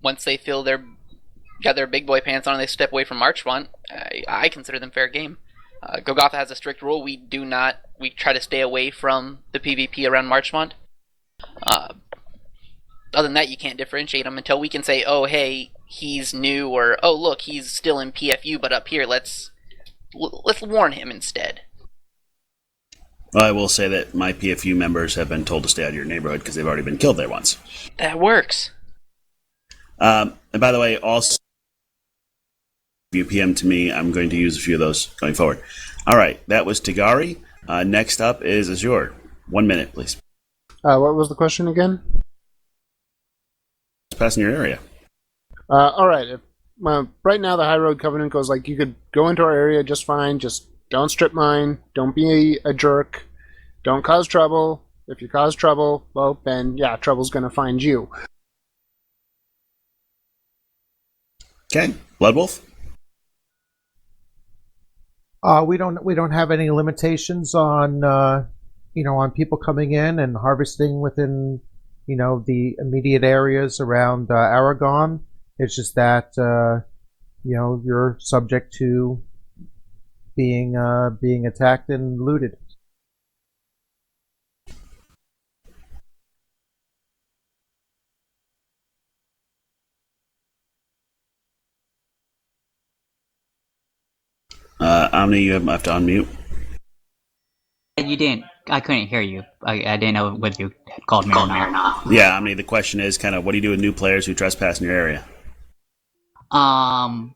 Once they feel got their big boy pants on and they step away from Marchfront, I consider them fair game. Golgotha has a strict rule. We try to stay away from the PvP around Marchfront. Other than that, you can't differentiate them until we can say, oh, hey, he's new, or, oh, look, he's still in PFU, but up here, let's warn him instead. Well, I will say that my PFU members have been told to stay out of your neighborhood because they've already been killed there once. That works. And by the way, also, if you PM to me, I'm going to use a few of those going forward. All right, that was Tagari. Next up is Azure. 1 minute, please. What was the question again? Passing your area. All right. Right now, the High Road Covenant goes like, you could go into our area just fine. Just don't strip mine. Don't be a jerk. Don't cause trouble. If you cause trouble, well, then yeah, trouble's going to find you. Okay, Bloodwolf. We don't have any limitations on on people coming in and harvesting within the immediate areas around Aragon. It's just that you're subject to being attacked and looted. Omni, you have to unmute. You didn't. I couldn't hear you. I didn't know whether you had called me or not. Yeah, Omni, the question is kind of what do you do with new players who trespass in your area?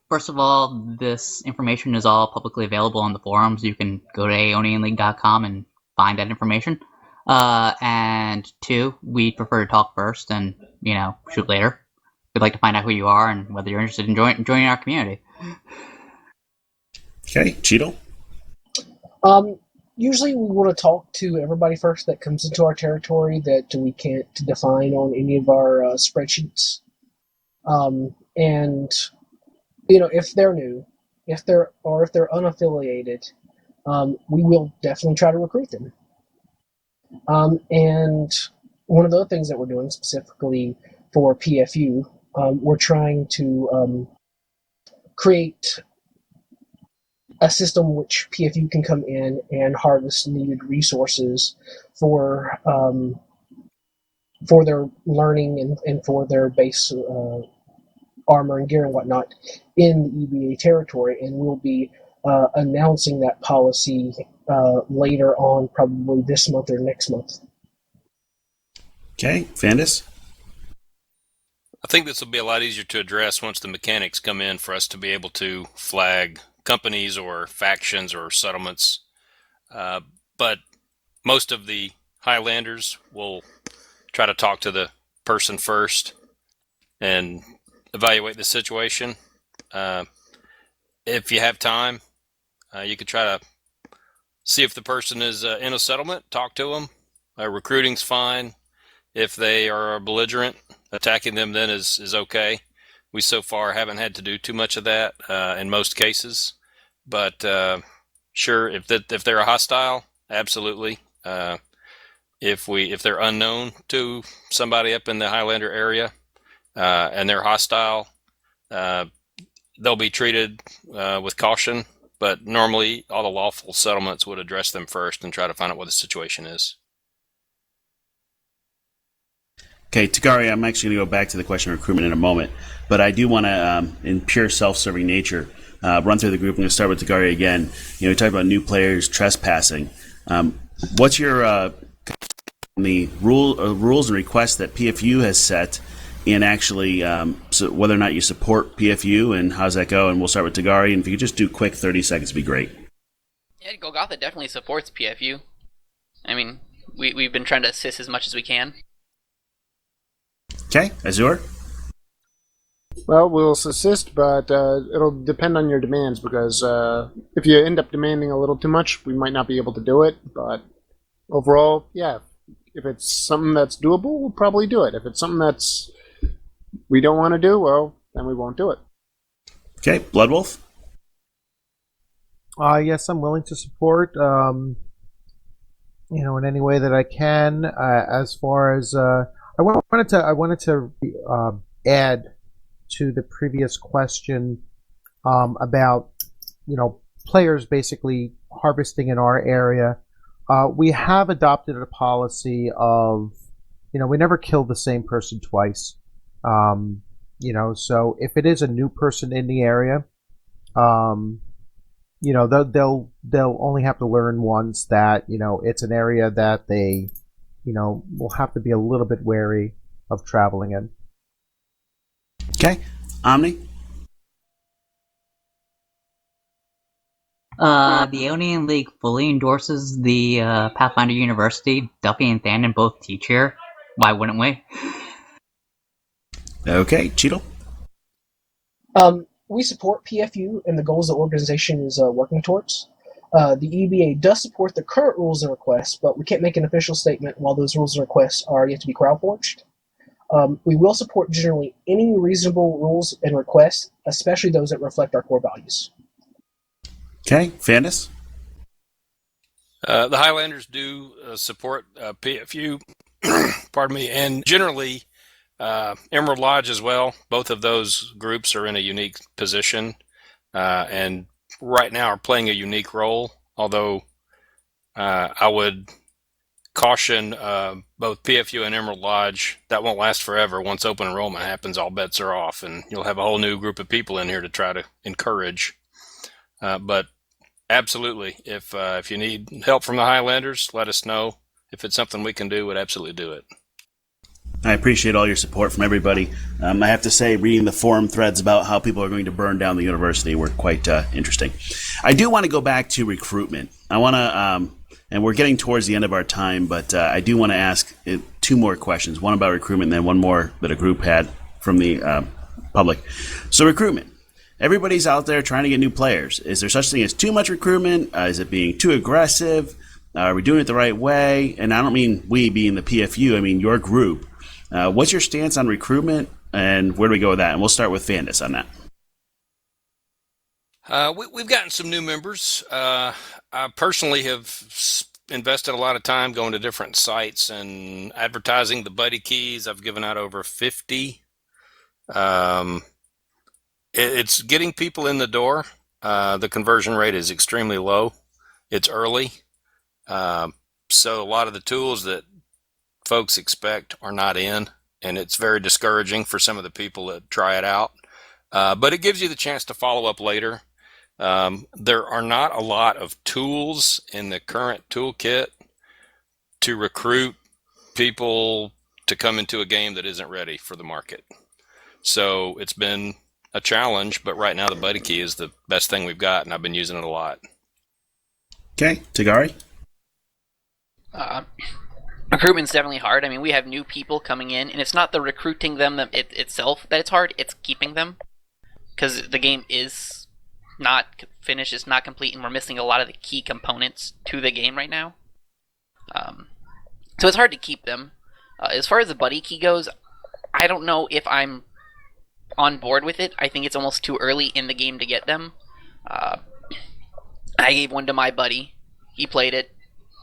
First of all, this information is all publicly available on the forums. You can go to aeonianleague.com and find that information. And two, we prefer to talk first and, shoot later. We'd like to find out who you are and whether you're interested in joining our community. Okay, Cheeto? Usually we want to talk to everybody first that comes into our territory that we can't define on any of our spreadsheets. And, if they're new, if they're unaffiliated, we will definitely try to recruit them. And one of the other things that we're doing specifically for PFU, we're trying to create a system which PFU can come in and harvest needed resources for their learning and for their base armor and gear and whatnot in the EBA territory, and we'll be announcing that policy later on, probably this month or next month. Okay, Fandus? I think this will be a lot easier to address once the mechanics come in for us to be able to flag companies or factions or settlements. But most of the Highlanders will try to talk to the person first and evaluate the situation. If you have time, you could try to see if the person is in a settlement, talk to them. Recruiting's fine. If they are belligerent, attacking them then is okay. We so far haven't had to do too much of that in most cases, but sure, if they're a hostile, absolutely. If they're unknown to somebody up in the Highlander area and they're hostile, they'll be treated with caution. But normally, all the lawful settlements would address them first and try to find out what the situation is. Okay, Tagari, I'm actually going to go back to the question of recruitment in a moment, but I do want to, in pure self-serving nature, run through the group. I'm going to start with Tagari again. We talked about new players trespassing. What's your the rules and requests that PFU has set, and actually so whether or not you support PFU, and how's that go? And we'll start with Tagari, and if you could just do quick 30 seconds, would be great. Yeah, Golgotha definitely supports PFU. I mean, we've been trying to assist as much as we can. Okay, Azure? Well, we'll assist, but it'll depend on your demands, because if you end up demanding a little too much, we might not be able to do it, but overall, yeah, if it's something that's doable, we'll probably do it. If it's something that's we don't want to do, well, then we won't do it. Okay, Bloodwolf? Yes, I'm willing to support, in any way that I can. As far as I wanted to add to the previous question about players basically harvesting in our area. We have adopted a policy of we never kill the same person twice. So if it is a new person in the area, they'll only have to learn once that it's an area that they will have to be a little bit wary of traveling in. Okay, Omni? The Aeonian League fully endorses the Pathfinder University. Duffy and Thanon both teach here. Why wouldn't we? Okay, Cheeto? We support PFU and the goals the organization is working towards. The EBA does support the current rules and requests, but we can't make an official statement while those rules and requests are yet to be crowdforged. We will support generally any reasonable rules and requests, especially those that reflect our core values. Okay, Fandus? The Highlanders do support PFU, pardon me, and generally Emerald Lodge as well. Both of those groups are in a unique position, and right now are playing a unique role, although I would caution both PFU and Emerald Lodge that won't last forever. Once open enrollment happens, all bets are off, and you'll have a whole new group of people in here to try to encourage. But absolutely, if you need help from the Highlanders, let us know. If it's something we can do, we'd absolutely do it. I appreciate all your support from everybody. I have to say, reading the forum threads about how people are going to burn down the university were quite interesting. I do want to go back to recruitment. I want to, and we're getting towards the end of our time, but I do want to ask two more questions. One about recruitment, and then one more that a group had from the public. So recruitment. Everybody's out there trying to get new players. Is there such thing as too much recruitment? Is it being too aggressive? Are we doing it the right way? And I don't mean we being the PFU. I mean your group. What's your stance on recruitment, and where do we go with that? And we'll start with Fandus on that. We've gotten some new members. I personally have invested a lot of time going to different sites and advertising the buddy keys. I've given out over 50. It's getting people in the door. The conversion rate is extremely low. It's early. So a lot of the tools that folks expect are not in, and it's very discouraging for some of the people that try it out. But it gives you the chance to follow up later. There are not a lot of tools in the current toolkit to recruit people to come into a game that isn't ready for the market. So it's been a challenge, but right now the buddy key is the best thing we've got, and I've been using it a lot. Okay, Tagari? Recruitment's definitely hard. I mean, we have new people coming in, and it's not the recruiting them itself that it's hard, it's keeping them. Because the game is not finished, it's not complete, and we're missing a lot of the key components to the game right now. So it's hard to keep them. As far as the buddy key goes, I don't know if I'm on board with it. I think it's almost too early in the game to get them. I gave one to my buddy. He played it.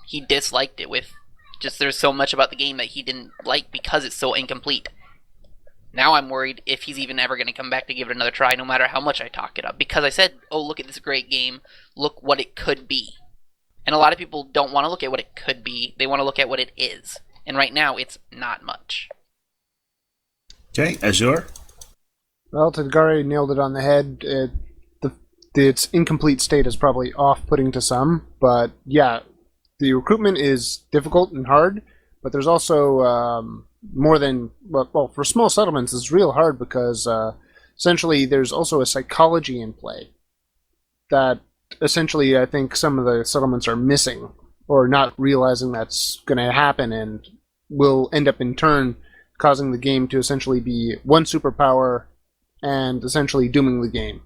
He disliked it with just there's so much about the game that he didn't like because it's so incomplete. Now I'm worried if he's even ever going to come back to give it another try, no matter how much I talk it up. Because I said, oh, look at this great game. Look what it could be. And a lot of people don't want to look at what it could be. They want to look at what it is. And right now, it's not much. Okay, Azure? Well, Tadgari nailed it on the head. Its incomplete state is probably off-putting to some, but yeah, the recruitment is difficult and hard, but there's also more than, well, for small settlements, it's real hard because essentially there's also a psychology in play that essentially I think some of the settlements are missing or not realizing that's going to happen and will end up in turn causing the game to essentially be one superpower and essentially dooming the game.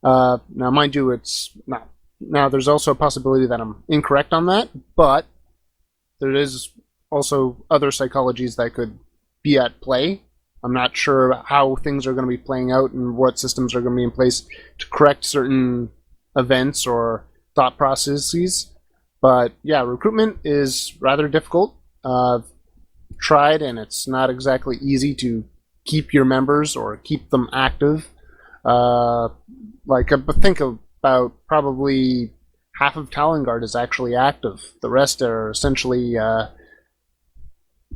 Now, mind you, it's not. Now, there's also a possibility that I'm incorrect on that, but there is also other psychologies that could be at play. I'm not sure how things are going to be playing out and what systems are going to be in place to correct certain events or thought processes. But yeah, recruitment is rather difficult. I've tried, and it's not exactly easy to keep your members or keep them active. I think about probably half of Talongard is actually active. The rest are essentially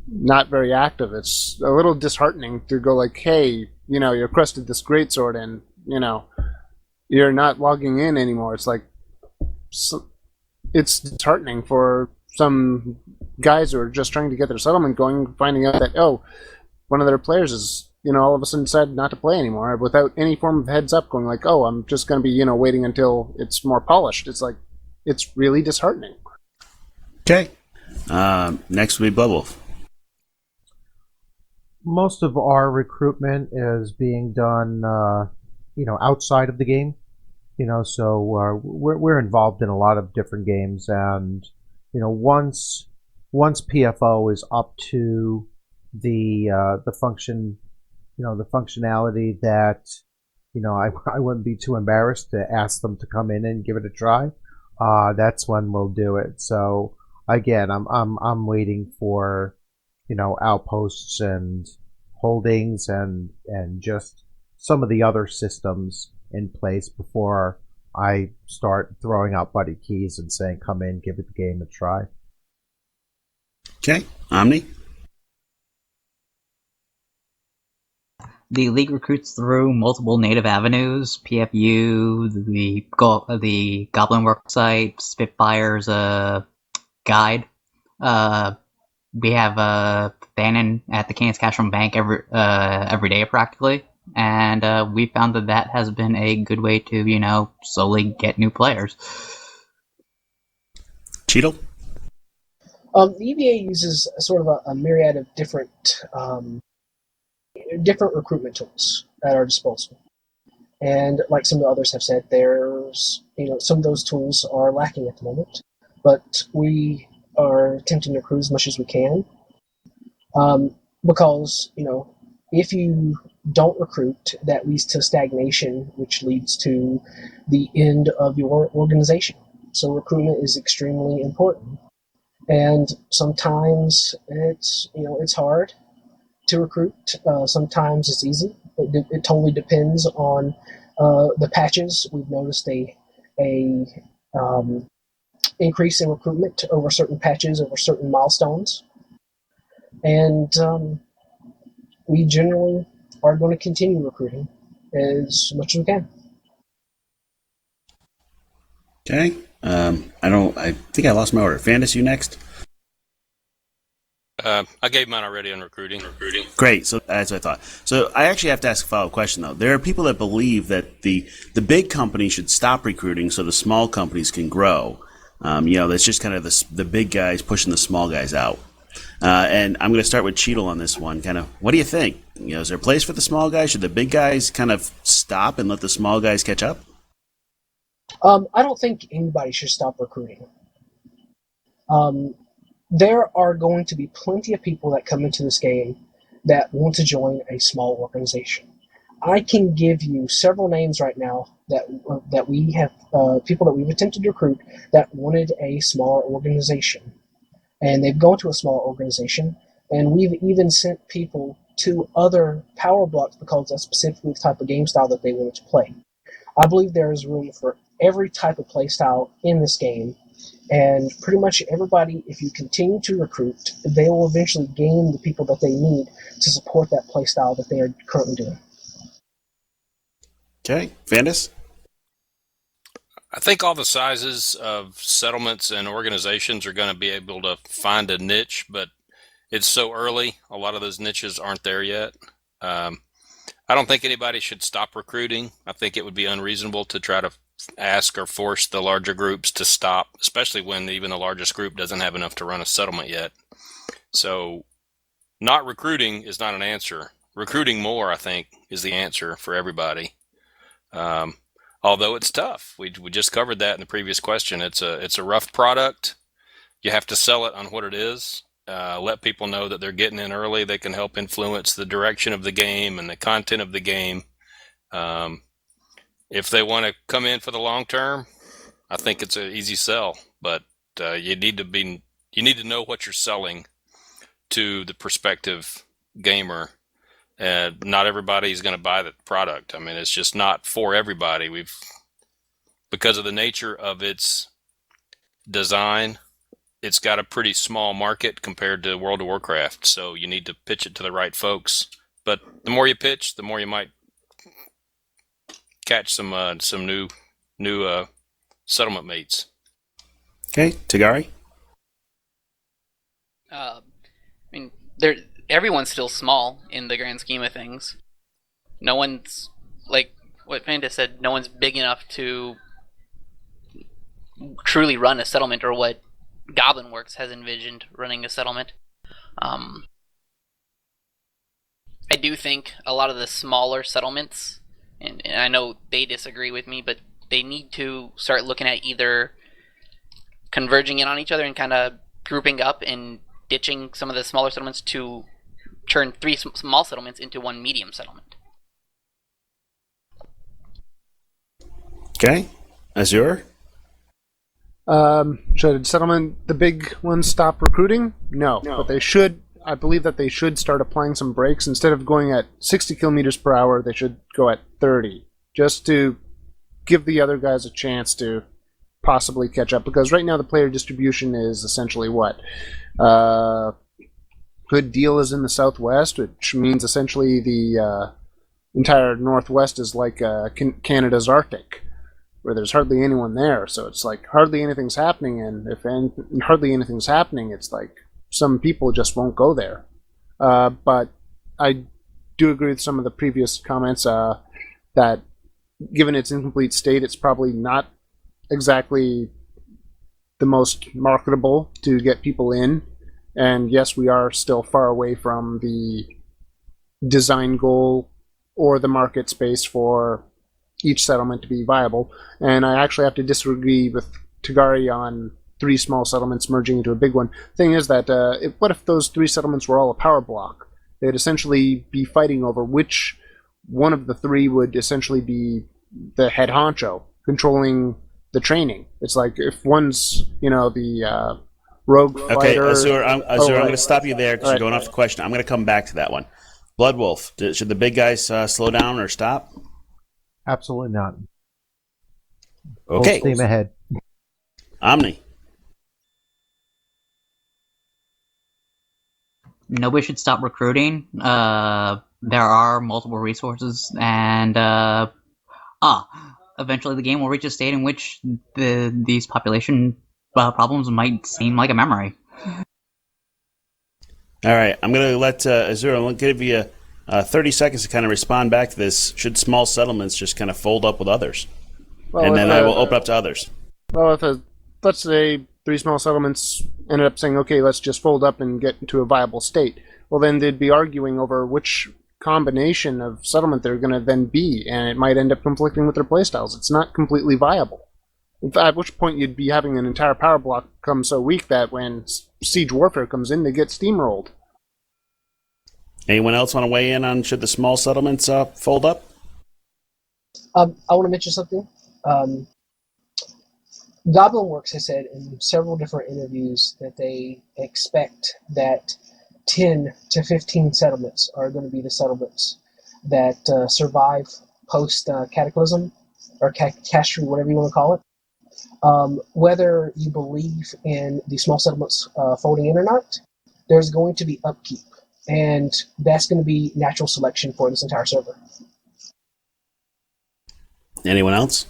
not very active. It's a little disheartening to go like, hey, you crested this greatsword and, you're not logging in anymore. It's like, it's disheartening for some guys who are just trying to get their settlement going, finding out that, oh, one of their players is, all of a sudden decided not to play anymore without any form of heads up going like, oh, I'm just going to be, waiting until it's more polished. It's like, it's really disheartening. Okay. Next will be Bubble. Most of our recruitment is being done, outside of the game. So we're involved in a lot of different games, and once PFO is up to the function, the functionality that I wouldn't be too embarrassed to ask them to come in and give it a try. That's when we'll do it. So again, I'm waiting for outposts and holdings and just some of the other systems in place before I start throwing out buddy keys and saying, come in, give it the game a try. Okay, Omni. The league recruits through multiple native avenues: PFU, the Goblin Worksite, Spitfire's guide. We have Bannon at the Kansas Cash Room Bank every day practically, and we found that has been a good way to slowly get new players. Cheetle. The EBA uses sort of a myriad of different recruitment tools at our disposal. And like some of the others have said, there's some of those tools are lacking at the moment, but we are attempting to recruit as much as we can, because if you don't recruit, that leads to stagnation, which leads to the end of your organization. So recruitment is extremely important, and sometimes it's hard to recruit. Sometimes it's easy. It totally depends on the patches. We've noticed a increase in recruitment over certain patches, over certain milestones, and we generally are going to continue recruiting as much as we can. Okay. I think I lost my order. Fandus, you next. I gave mine already on recruiting. Great. So that's what I thought. So I actually have to ask a follow-up question, though. There are people that believe that the big companies should stop recruiting so the small companies can grow. That's just kind of the big guys pushing the small guys out. And I'm going to start with Cheetle on this one. Kind of, what do you think? Is there a place for the small guys? Should the big guys kind of stop and let the small guys catch up? I don't think anybody should stop recruiting. There are going to be plenty of people that come into this game that want to join a small organization. I can give you several names right now that we have people that we've attempted to recruit that wanted a smaller organization, and they've gone to a smaller organization, and we've even sent people to other power blocks because that's specifically the type of game style that they wanted to play. I believe there is room for every type of play style in this game. And pretty much everybody, if you continue to recruit, they will eventually gain the people that they need to support that play style that they are currently doing. Okay. Fandus? I think all the sizes of settlements and organizations are going to be able to find a niche, but it's so early. A lot of those niches aren't there yet. I don't think anybody should stop recruiting. I think it would be unreasonable to try to ask or force the larger groups to stop, especially when even the largest group doesn't have enough to run a settlement yet. So not recruiting is not an answer. Recruiting more, I think, is the answer for everybody. Although it's tough. We just covered that in the previous question. It's a rough product. You have to sell it on what it is. Let people know that they're getting in early. They can help influence the direction of the game and the content of the game. If they want to come in for the long term, I think it's an easy sell. But you need to know what you're selling to the prospective gamer. Not everybody's going to buy the product. I mean, it's just not for everybody. Because of the nature of its design, it's got a pretty small market compared to World of Warcraft. So you need to pitch it to the right folks. But the more you pitch, the more you might catch some new settlement mates. Okay, Tagari? Everyone's still small in the grand scheme of things. No one's, like what Panda said, no one's big enough to truly run a settlement, or what Goblin Works has envisioned running a settlement. I do think a lot of the smaller settlements, and I know they disagree with me, but they need to start looking at either converging in on each other and kind of grouping up and ditching some of the smaller settlements to turn 3 small settlements into 1 medium settlement. Okay. Azure? Should the big ones stop recruiting? No. But they should. I believe that they should start applying some brakes. Instead of going at 60 kilometers per hour, they should go at 30, just to give the other guys a chance to possibly catch up, because right now the player distribution is essentially what? Good deal is in the southwest, which means essentially the entire northwest is like Canada's Arctic, where there's hardly anyone there. So it's like hardly anything's happening, and if hardly anything's happening, it's like some people just won't go there. But I do agree with some of the previous comments that given its incomplete state, it's probably not exactly the most marketable to get people in. And yes, we are still far away from the design goal or the market space for each settlement to be viable. And I actually have to disagree with Tagari on 3 small settlements merging into a big one. Thing is that what if those 3 settlements were all a power block? They'd essentially be fighting over which one of the 3 would essentially be the head honcho, controlling the training. It's like if one's, the rogue Okay, fighter... Azur, I'm going to right. stop you there because All you're going off the question. I'm going to come back to that one. Blood Wolf, should the big guys slow down or stop? Absolutely not. Okay. Full steam ahead. Omni. Nobody should stop recruiting. There are multiple resources, and eventually the game will reach a state in which these population problems might seem like a memory. All right, I'm going to let Azur, I'm going to give you 30 seconds to kind of respond back to this. Should small settlements just kind of fold up with others? Well, and if, then I will open up to others. Well, if let's say 3 small settlements ended up saying, okay, let's just fold up and get into a viable state, well, then they'd be arguing over which combination of settlement they're going to then be, and it might end up conflicting with their playstyles. It's not completely viable. At which point you'd be having an entire power block become so weak that when siege warfare comes in, they get steamrolled. Anyone else want to weigh in on should the small settlements fold up? I want to mention something. Goblin Works has said in several different interviews that they expect that 10 to 15 settlements are going to be the settlements that survive post-cataclysm, or catastrophe, whatever you want to call it. Whether you believe in the small settlements folding in or not, there's going to be upkeep, and that's going to be natural selection for this entire server. Anyone else?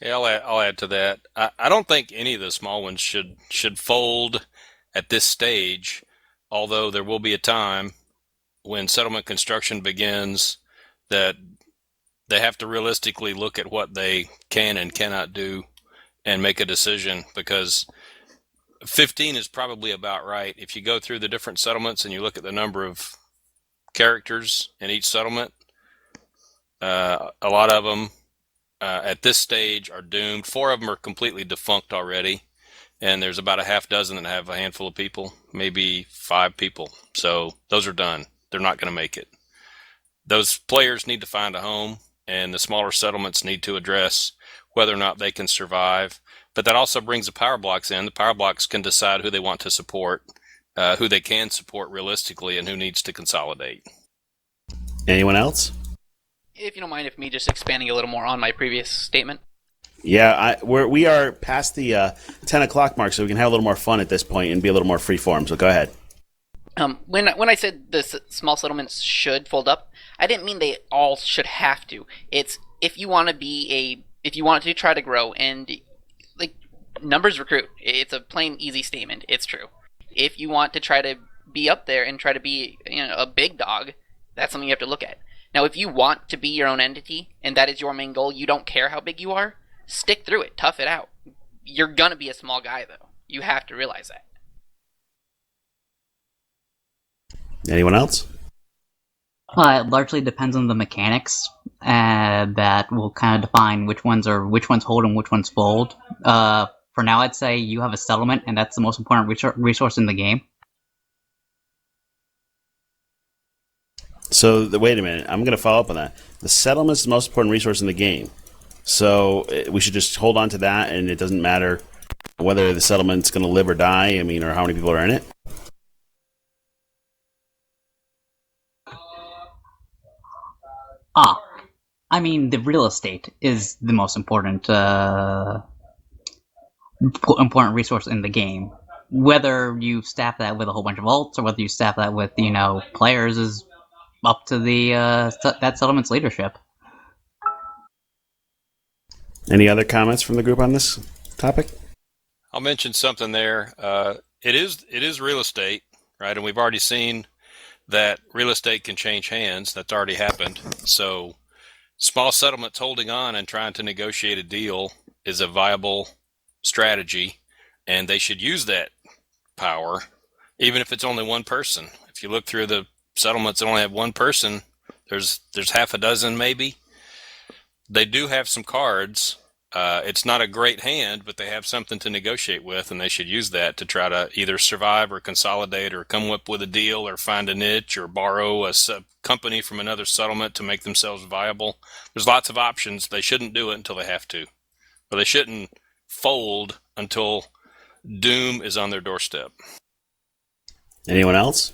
Yeah, I'll add to that. I don't think any of the small ones should fold at this stage, although there will be a time when settlement construction begins that they have to realistically look at what they can and cannot do and make a decision, because 15 is probably about right. If you go through the different settlements and you look at the number of characters in each settlement, a lot of them at this stage are doomed. 4 of them are completely defunct already, and there's about a half dozen that have a handful of people, maybe 5 people. So those are done. They're not going to make it. Those players need to find a home, and the smaller settlements need to address whether or not they can survive. But that also brings the power blocks in. The power blocks can decide who they want to support, who they can support realistically, and who needs to consolidate. Anyone else? If you don't mind, if me just expanding a little more on my previous statement. Yeah, we are past the 10 o'clock mark, so we can have a little more fun at this point and be a little more freeform. So go ahead. When I said the small settlements should fold up, I didn't mean they all should have to. It's if you want to try to grow and like numbers recruit. It's a plain easy statement. It's true. If you want to try to be up there and try to be a big dog, that's something you have to look at. Now, if you want to be your own entity and that is your main goal, you don't care how big you are, stick through it, tough it out. You're gonna be a small guy though. You have to realize that. Anyone else? It largely depends on the mechanics that will kind of define which ones hold and which ones fold. For now, I'd say you have a settlement, and that's the most important resource in the game. So wait a minute. I'm going to follow up on that. The settlement is the most important resource in the game. So we should just hold on to that, and it doesn't matter whether the settlement's going to live or die, or how many people are in it. I mean, the real estate is the most important important resource in the game. Whether you staff that with a whole bunch of alts or whether you staff that with players is up to the that settlement's leadership. Any other comments from the group on this topic? I'll mention something there. It is real estate, right? And we've already seen that real estate can change hands. That's already happened. So small settlements holding on and trying to negotiate a deal is a viable strategy, and they should use that power, even if it's only one person. If you look through the settlements that only have one person, there's half a dozen maybe. They do have some cards. It's not a great hand, but they have something to negotiate with, and they should use that to try to either survive or consolidate or come up with a deal or find a niche or borrow a company from another settlement to make themselves viable. There's lots of options. They shouldn't do it until they have to. Or they shouldn't fold until doom is on their doorstep. Anyone else?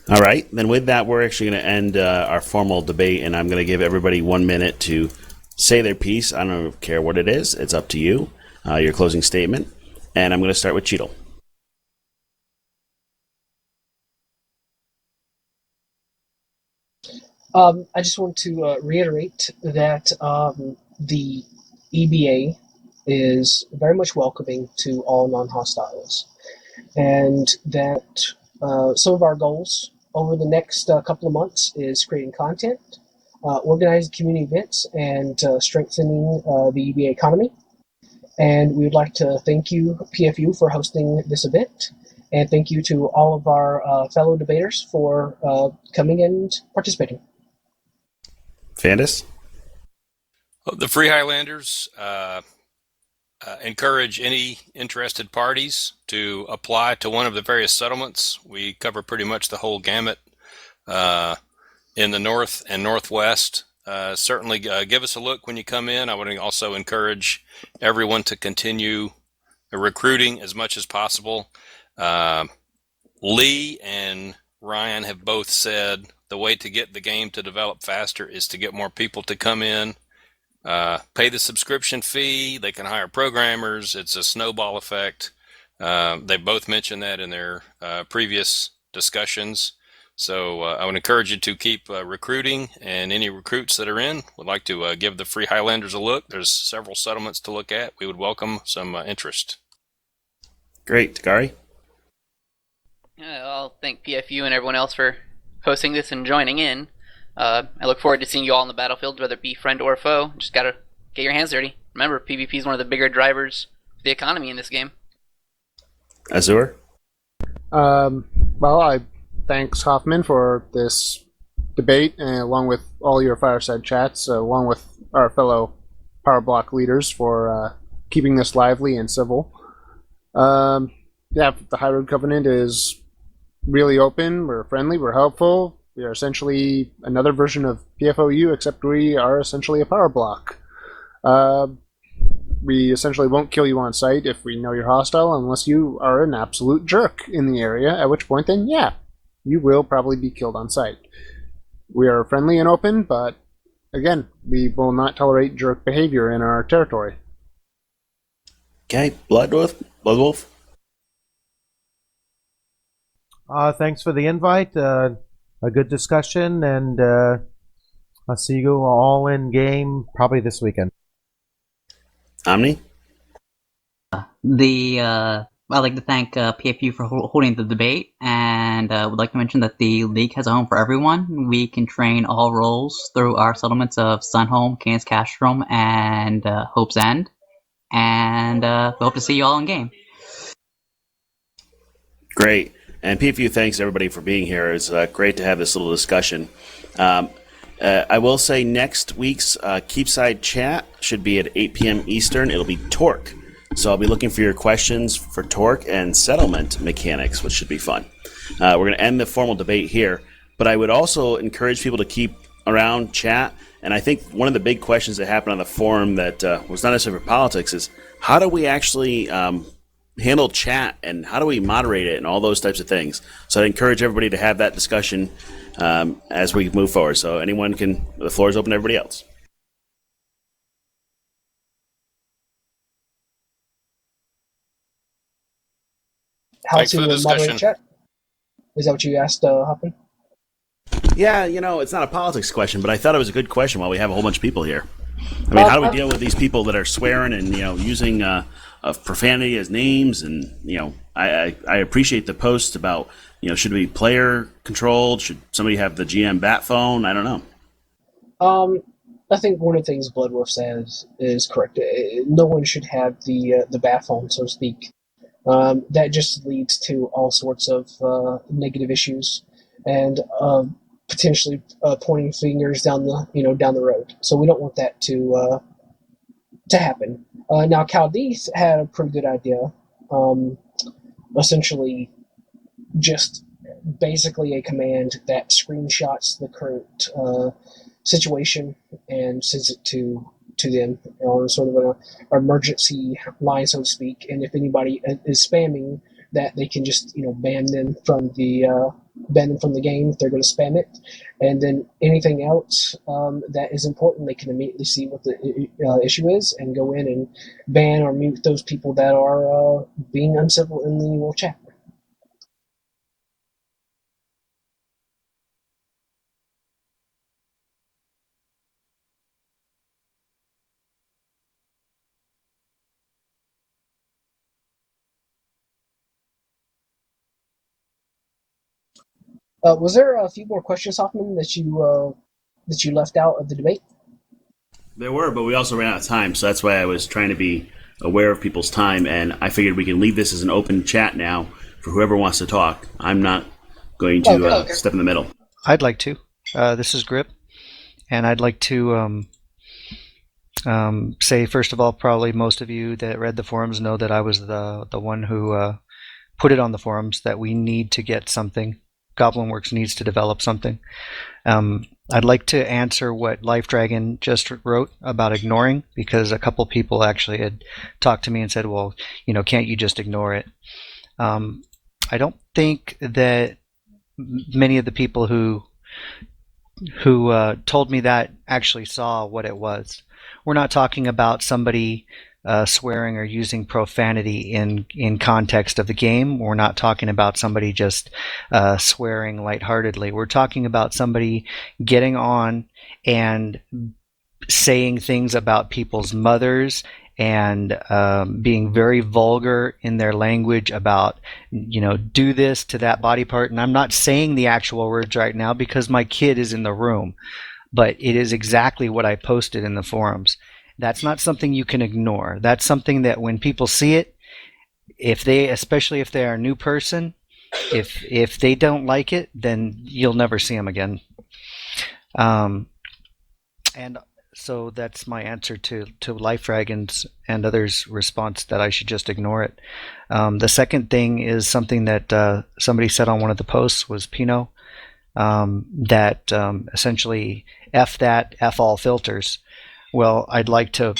All right, then with that, we're actually going to end our formal debate, and I'm going to give everybody 1 minute to say their piece. I don't care what it is. It's up to you, your closing statement. And I'm going to start with Cheadle. I just want to reiterate that the EBA is very much welcoming to all non-hostiles, and that some of our goals over the next couple of months is creating content, organizing community events, and strengthening the EBA economy. And we would like to thank you, PFU, for hosting this event, and thank you to all of our fellow debaters for coming and participating. Fandus? The Free Highlanders encourage any interested parties to apply to one of the various settlements. We cover pretty much the whole gamut in the north and northwest. Certainly give us a look when you come in. I would also encourage everyone to continue recruiting as much as possible. Lee and Ryan have both said the way to get the game to develop faster is to get more people to come in. Pay the subscription fee. They can hire programmers. It's a snowball effect. They both mentioned that in their previous discussions. So I would encourage you to keep recruiting, and any recruits that are in would like to give the Free Highlanders a look. There's several settlements to look at. We would welcome some interest. Great. Tagari? I'll thank PFU and everyone else for hosting this and joining in. I look forward to seeing you all on the battlefield, whether it be friend or foe. Just gotta get your hands dirty. Remember, PvP is one of the bigger drivers of the economy in this game. Azur? Well, I thanks Hoffman for this debate, along with all your fireside chats, along with our fellow Power Block leaders for keeping this lively and civil. The High Road Covenant is really open. We're friendly. We're helpful. We are essentially another version of PFOU, except we are essentially a power block. We essentially won't kill you on sight if we know you're hostile, unless you are an absolute jerk in the area, at which point then, yeah, you will probably be killed on sight. We are friendly and open, but again, we will not tolerate jerk behavior in our territory. Okay, Bloodwolf? Thanks for the invite. A good discussion, and I'll see you all in game probably this weekend. Omni? I'd like to thank PFU for holding the debate, and would like to mention that the League has a home for everyone. We can train all roles through our settlements of Sunhome, Cairns Castrum, and Hope's End, and we hope to see you all in game. Great. And PFU thanks everybody for being here. It's great to have this little discussion. I will say next week's Keepside Chat should be at 8 p.m. Eastern. It'll be Torque. So I'll be looking for your questions for Torque and settlement mechanics, which should be fun. We're going to end the formal debate here, but I would also encourage people to keep around, chat, and I think one of the big questions that happened on the forum that was not necessarily for politics is how do we actually handle chat and how do we moderate it and all those types of things. So I encourage everybody to have that discussion as we move forward. So anyone can, the floor is open to everybody else. How Thanks for the to moderate discussion. chat? Is that what you asked, Hoffman? Yeah, it's not a politics question, but I thought it was a good question while we have a whole bunch of people here. I mean, how do we deal with these people that are swearing and, using profanity as names? And, I appreciate the post about, should we be player controlled? Should somebody have the GM bat phone? I don't know. I think one of the things Bloodwolf says is correct. No one should have the bat phone, so to speak. That just leads to all sorts of negative issues and potentially pointing fingers down the road. So we don't want that to happen. Now, Caldeith had a pretty good idea. Essentially, just basically a command that screenshots the current situation and sends it to them on sort of an emergency line, so to speak. And if anybody is spamming that, they can just ban them from the game if they're going to spam it. And then anything else that is important, they can immediately see what the issue is and go in and ban or mute those people that are being uncivil in the chat. Was there a few more questions, Hoffman, that you left out of the debate? There were, but we also ran out of time, so that's why I was trying to be aware of people's time, and I figured we can leave this as an open chat now for whoever wants to talk. I'm not going to Okay. step in the middle. I'd like to. This is Grip, and I'd like to say, first of all, probably most of you that read the forums know that I was the one who put it on the forums that we need to get something. Goblinworks needs to develop something. I'd like to answer what Life Dragon just wrote about ignoring, because a couple people actually had talked to me and said, well, can't you just ignore it? I don't think that many of the people who told me that actually saw what it was. We're not talking about somebody swearing or using profanity in context of the game. We're not talking about somebody just swearing lightheartedly. We're talking about somebody getting on and saying things about people's mothers and being very vulgar in their language about, do this to that body part. And I'm not saying the actual words right now because my kid is in the room, but it is exactly what I posted in the forums. That's not something you can ignore. That's something that when people see it, especially if they are a new person, if they don't like it, then you'll never see them again. And so that's my answer to Life Dragons and others' response that I should just ignore it. The second thing is something that somebody said on one of the posts was Pino, that essentially F that, F all filters. Well, I'd like to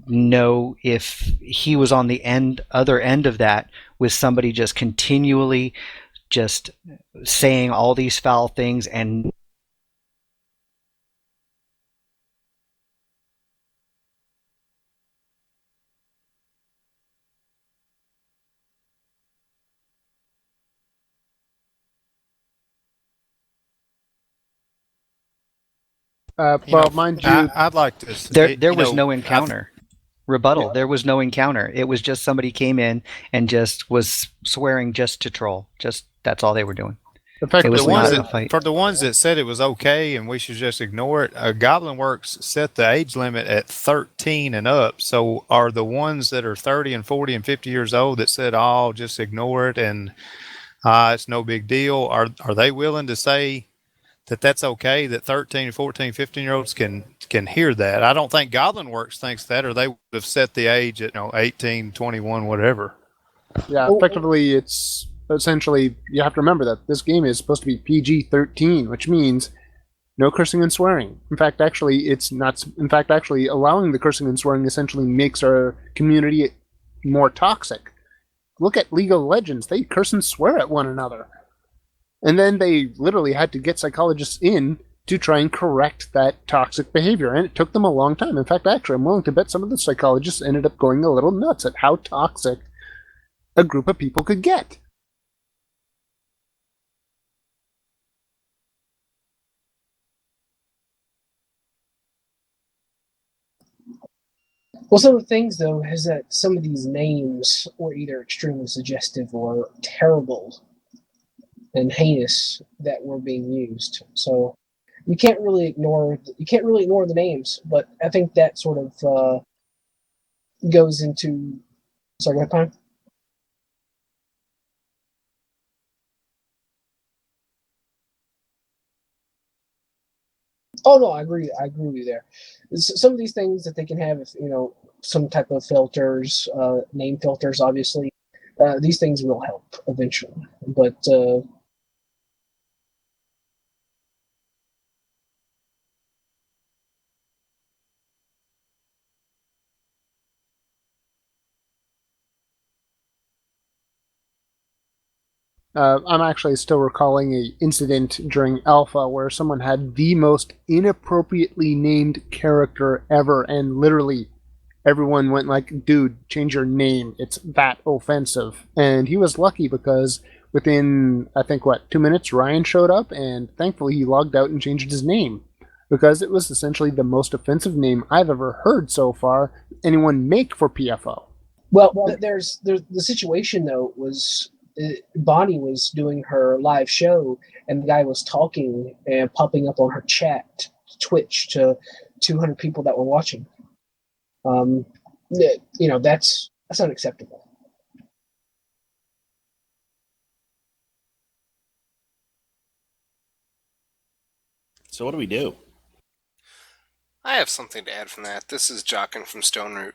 know if he was on the other end of that with somebody just continually just saying all these foul things and mind you, I'd like to. there was no encounter. Rebuttal. There was no encounter. It was just somebody came in and just was swearing just to troll. Just that's all they were doing. in fact, It was the ones not a that, fight. for the ones that said it was okay and we should just ignore it, Goblinworks set the age limit at 13 and up. So are the ones that are 30 and 40 and 50 years old that said, "Oh, just ignore it and it's no big deal"? Are they willing to say that that's okay? That 13, 14, 15-year-olds can hear that? I don't think Goblinworks thinks that, or they would have set the age at 18, 21, whatever. yeah, effectively, it's essentially, you have to remember that this game is supposed to be PG-13, which means no cursing and swearing. In fact, actually, it's not. In fact, actually, allowing the cursing and swearing essentially makes our community more toxic. Look at League of Legends. They curse and swear at one another. And then they literally had to get psychologists in to try and correct that toxic behavior. And it took them a long time. In fact, actually, I'm willing to bet some of the psychologists ended up going a little nuts at how toxic a group of people could get. Well, some of the things, though, is that some of these names were either extremely suggestive or terrible and heinous that were being used. So you can't really ignore the names. But I think that sort of goes into. Sorry, go ahead, Pine. Oh no, I agree. I agree with you there. Some of these things that they can have, if some type of filters, name filters, obviously, these things will help eventually. But I'm actually still recalling a incident during Alpha where someone had the most inappropriately named character ever, and literally everyone went like, "Dude, change your name. It's that offensive." And he was lucky because within, I think, 2 minutes, Ryan showed up, and thankfully he logged out and changed his name because it was essentially the most offensive name I've ever heard so far anyone make for PFO. well, there's the situation though was Bonnie was doing her live show, and the guy was talking and popping up on her chat, Twitch, to 200 people that were watching. That's unacceptable. So what do we do? I have something to add from that. This is Jockin from Stone Root.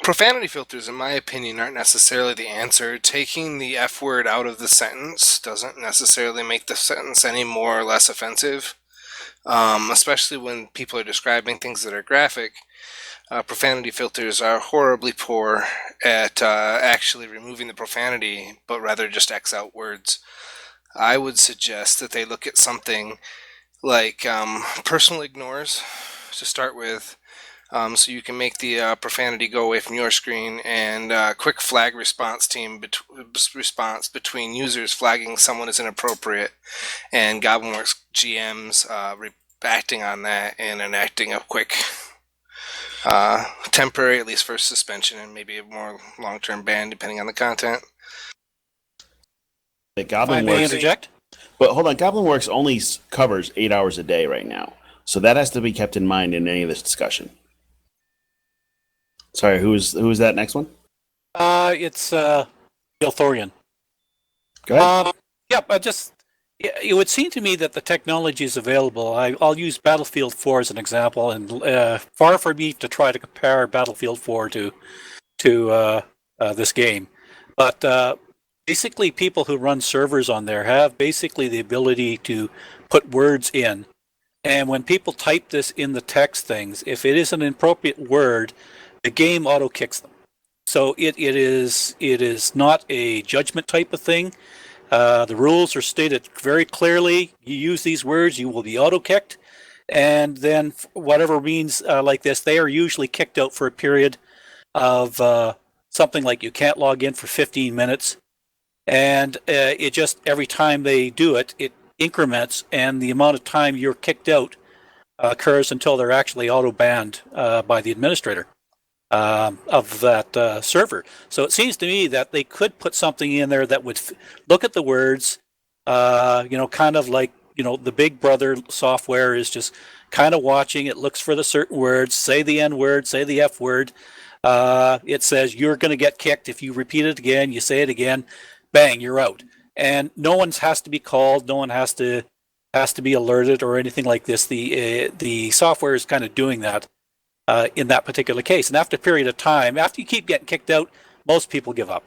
Profanity filters, in my opinion, aren't necessarily the answer. Taking the F word out of the sentence doesn't necessarily make the sentence any more or less offensive, especially when people are describing things that are graphic. Profanity filters are horribly poor at actually removing the profanity, but rather just X out words. I would suggest that they look at something like personal ignores to start with, so you can make the profanity go away from your screen, and quick flag response team response between users flagging someone as inappropriate, and Goblinworks GMs acting on that and enacting a quick temporary, at least first, suspension and maybe a more long-term ban depending on the content. The If I Goblin may Works, interject? but hold on, Goblin Works only covers 8 hours a day right now, so that has to be kept in mind in any of this discussion. Sorry, who is that next one? It's Gilthorian. Go ahead. It would seem to me that the technology is available. I'll use Battlefield 4 as an example, and far from me to try to compare Battlefield 4 to this game, but basically people who run servers on there have basically the ability to put words in, and when people type this in the text things, if it is an inappropriate word, the game auto kicks them. So it is not a judgment type of thing. The rules are stated very clearly. You use these words, you will be auto-kicked. And then whatever means like this, they are usually kicked out for a period of something like you can't log in for 15 minutes. And it just, every time they do it, it increments, and the amount of time you're kicked out occurs until they're actually auto-banned by the administrator of that server. So it seems to me that they could put something in there that would look at the words, kind of like, the Big Brother software is just kind of watching. It looks for the certain words, say the N word, say the F word. It says you're going to get kicked if you repeat it again, you say it again, bang, you're out. And no one has to be called, no one has to be alerted or anything like this. The software is kind of doing that. In that particular case. And after a period of time, after you keep getting kicked out, most people give up.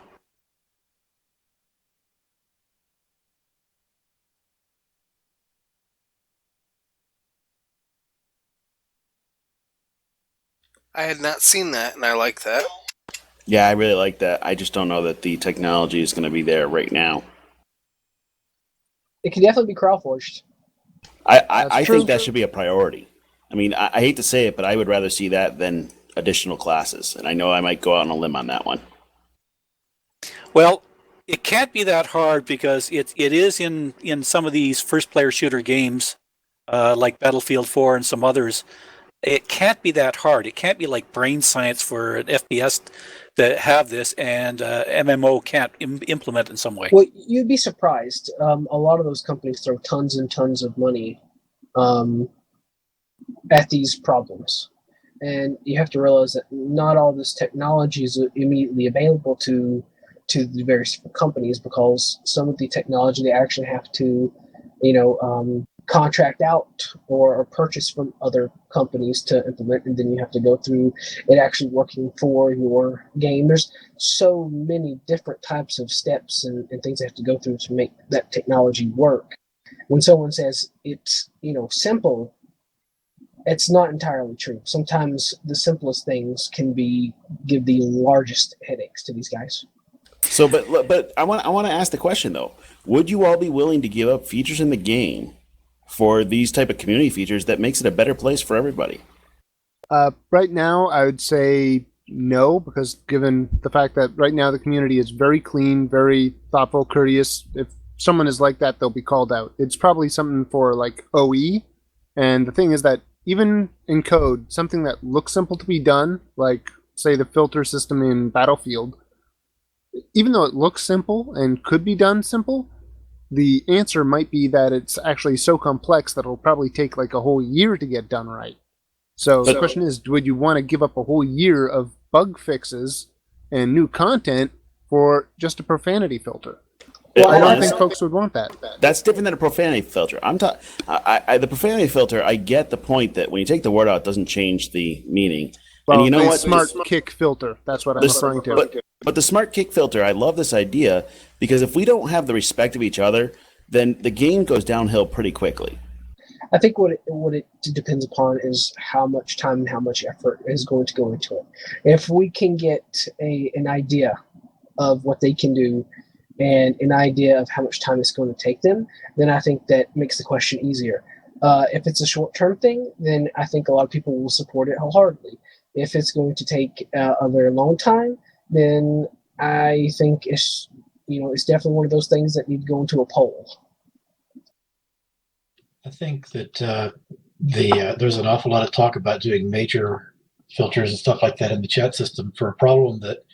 I had not seen that, and I like that. Yeah, I really like that. I just don't know that the technology is going to be there right now. It can definitely be crowdforged. I true. think that should be a priority. I mean, I hate to say it, but I would rather see that than additional classes. And I know I might go out on a limb on that one. Well, it can't be that hard because it is in some of these first player shooter games, like Battlefield 4 and some others. It can't be that hard. It can't be like brain science for an FPS to have this, and MMO can't implement in some way. Well, you'd be surprised. A lot of those companies throw tons and tons of money at these problems. And you have to realize that not all this technology is immediately available to the various companies, because some of the technology they actually have to, contract out or purchase from other companies to implement, and then you have to go through it actually working for your game. There's so many different types of steps and things they have to go through to make that technology work. When someone says it's simple, it's not entirely true. Sometimes the simplest things can give the largest headaches to these guys. So, but I want to ask the question though: would you all be willing to give up features in the game for these type of community features that makes it a better place for everybody? Right now, I would say no, because given the fact that right now the community is very clean, very thoughtful, courteous. If someone is like that, they'll be called out. It's probably something for like OE. And the thing is that even in code, something that looks simple to be done, like say the filter system in Battlefield, even though it looks simple and could be done simple, the answer might be that it's actually so complex that it'll probably take like a whole year to get done right. So the question is, would you want to give up a whole year of bug fixes and new content for just a profanity filter? Well, I don't think folks would want that. That's different than a profanity filter. The profanity filter, I get the point that when you take the word out, it doesn't change the meaning. Well, and you know what? Smart kick filter. That's what I'm referring to. But the smart kick filter, I love this idea, because if we don't have the respect of each other, then the game goes downhill pretty quickly. I think what it depends upon is how much time and how much effort is going to go into it. If we can get an idea of what they can do and an idea of how much time it's going to take them, then I think that makes the question easier. If it's a short-term thing, then I think a lot of people will support it wholeheartedly. If it's going to take a very long time, then I think it's definitely one of those things that need to go into a poll. I think that there's an awful lot of talk about doing major filters and stuff like that in the chat system for a problem that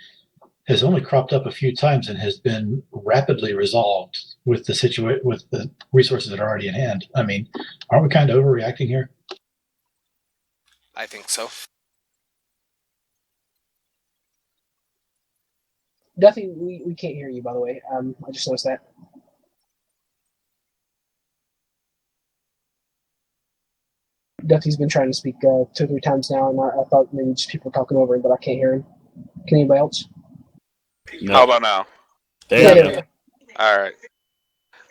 has only cropped up a few times and has been rapidly resolved with the resources that are already in hand. I mean, aren't we kind of overreacting here? I think so. Duffy, we can't hear you, by the way. I just noticed that. Duffy's been trying to speak 2 or 3 times now, and I thought maybe just people talking over him, but I can't hear him. Can anybody else? No. How about now? There you go. All right.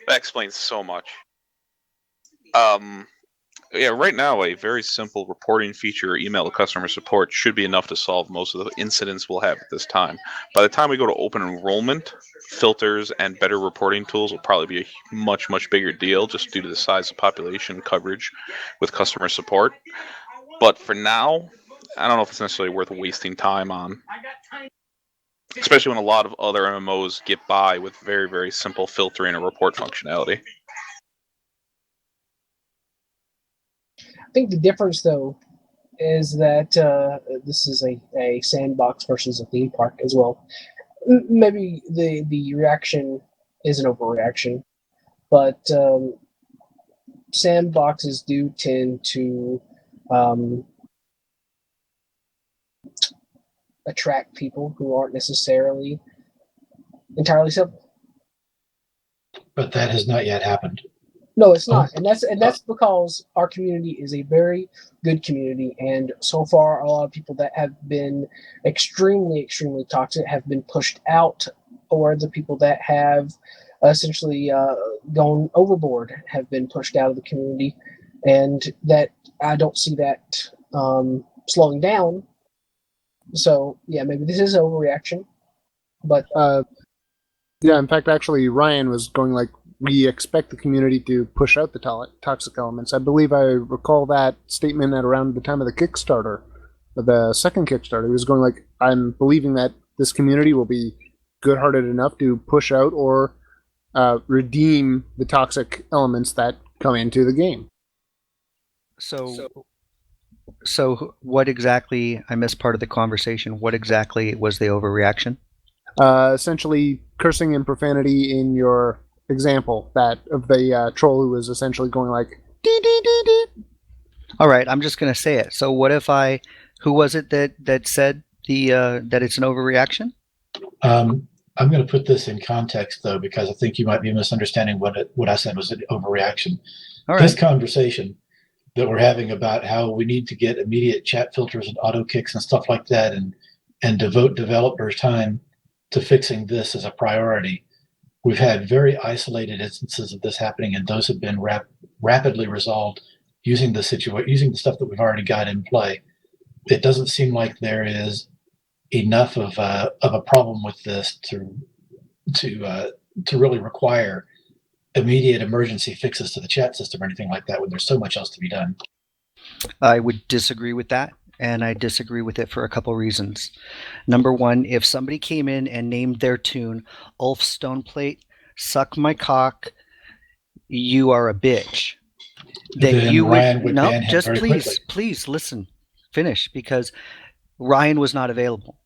That explains so much. Yeah, right now, a very simple reporting feature or email to customer support should be enough to solve most of the incidents we'll have at this time. By the time we go to open enrollment, filters and better reporting tools will probably be a much, much bigger deal just due to the size of population coverage with customer support. But for now, I don't know if it's necessarily worth wasting time on. Especially when a lot of other MMOs get by with very, very simple filtering and report functionality. I think the difference, though, is that this is a sandbox versus a theme park as well. Maybe the reaction is an overreaction, but sandboxes do tend to attract people who aren't necessarily entirely simple. But that has not yet happened. No, it's not, and that's because our community is a very good community, and so far, a lot of people that have been extremely, extremely toxic have been pushed out, or the people that have essentially gone overboard have been pushed out of the community, and that I don't see that slowing down. So yeah, maybe this is overreaction, but Yeah, in fact, actually, Ryan was going like, we expect the community to push out the toxic elements. I believe I recall that statement at around the time of the Kickstarter, the second Kickstarter. He was going like, I'm believing that this community will be good-hearted enough to push out or redeem the toxic elements that come into the game. So what exactly? I missed part of the conversation. What exactly was the overreaction? Essentially, cursing and profanity in your example, that of the troll who was essentially going like, dee dee dee dee. All right, I'm just going to say it. So what if I? Who was it that said that it's an overreaction? I'm going to put this in context though, because I think you might be misunderstanding what I said was an overreaction. All right. This conversation that we're having about how we need to get immediate chat filters and auto kicks and stuff like that, and devote developers' time to fixing this as a priority. We've had very isolated instances of this happening, and those have been rapidly resolved using the stuff that we've already got in play. It doesn't seem like there is enough of a problem with this to really require immediate emergency fixes to the chat system or anything like that when there's so much else to be done. I would disagree with that, and I disagree with it for a couple reasons. Number one, if somebody came in and named their tune Ulf Stoneplate, Suck My Cock, You Are a Bitch, then you Ryan would ban him just very please listen, finish, because Ryan was not available.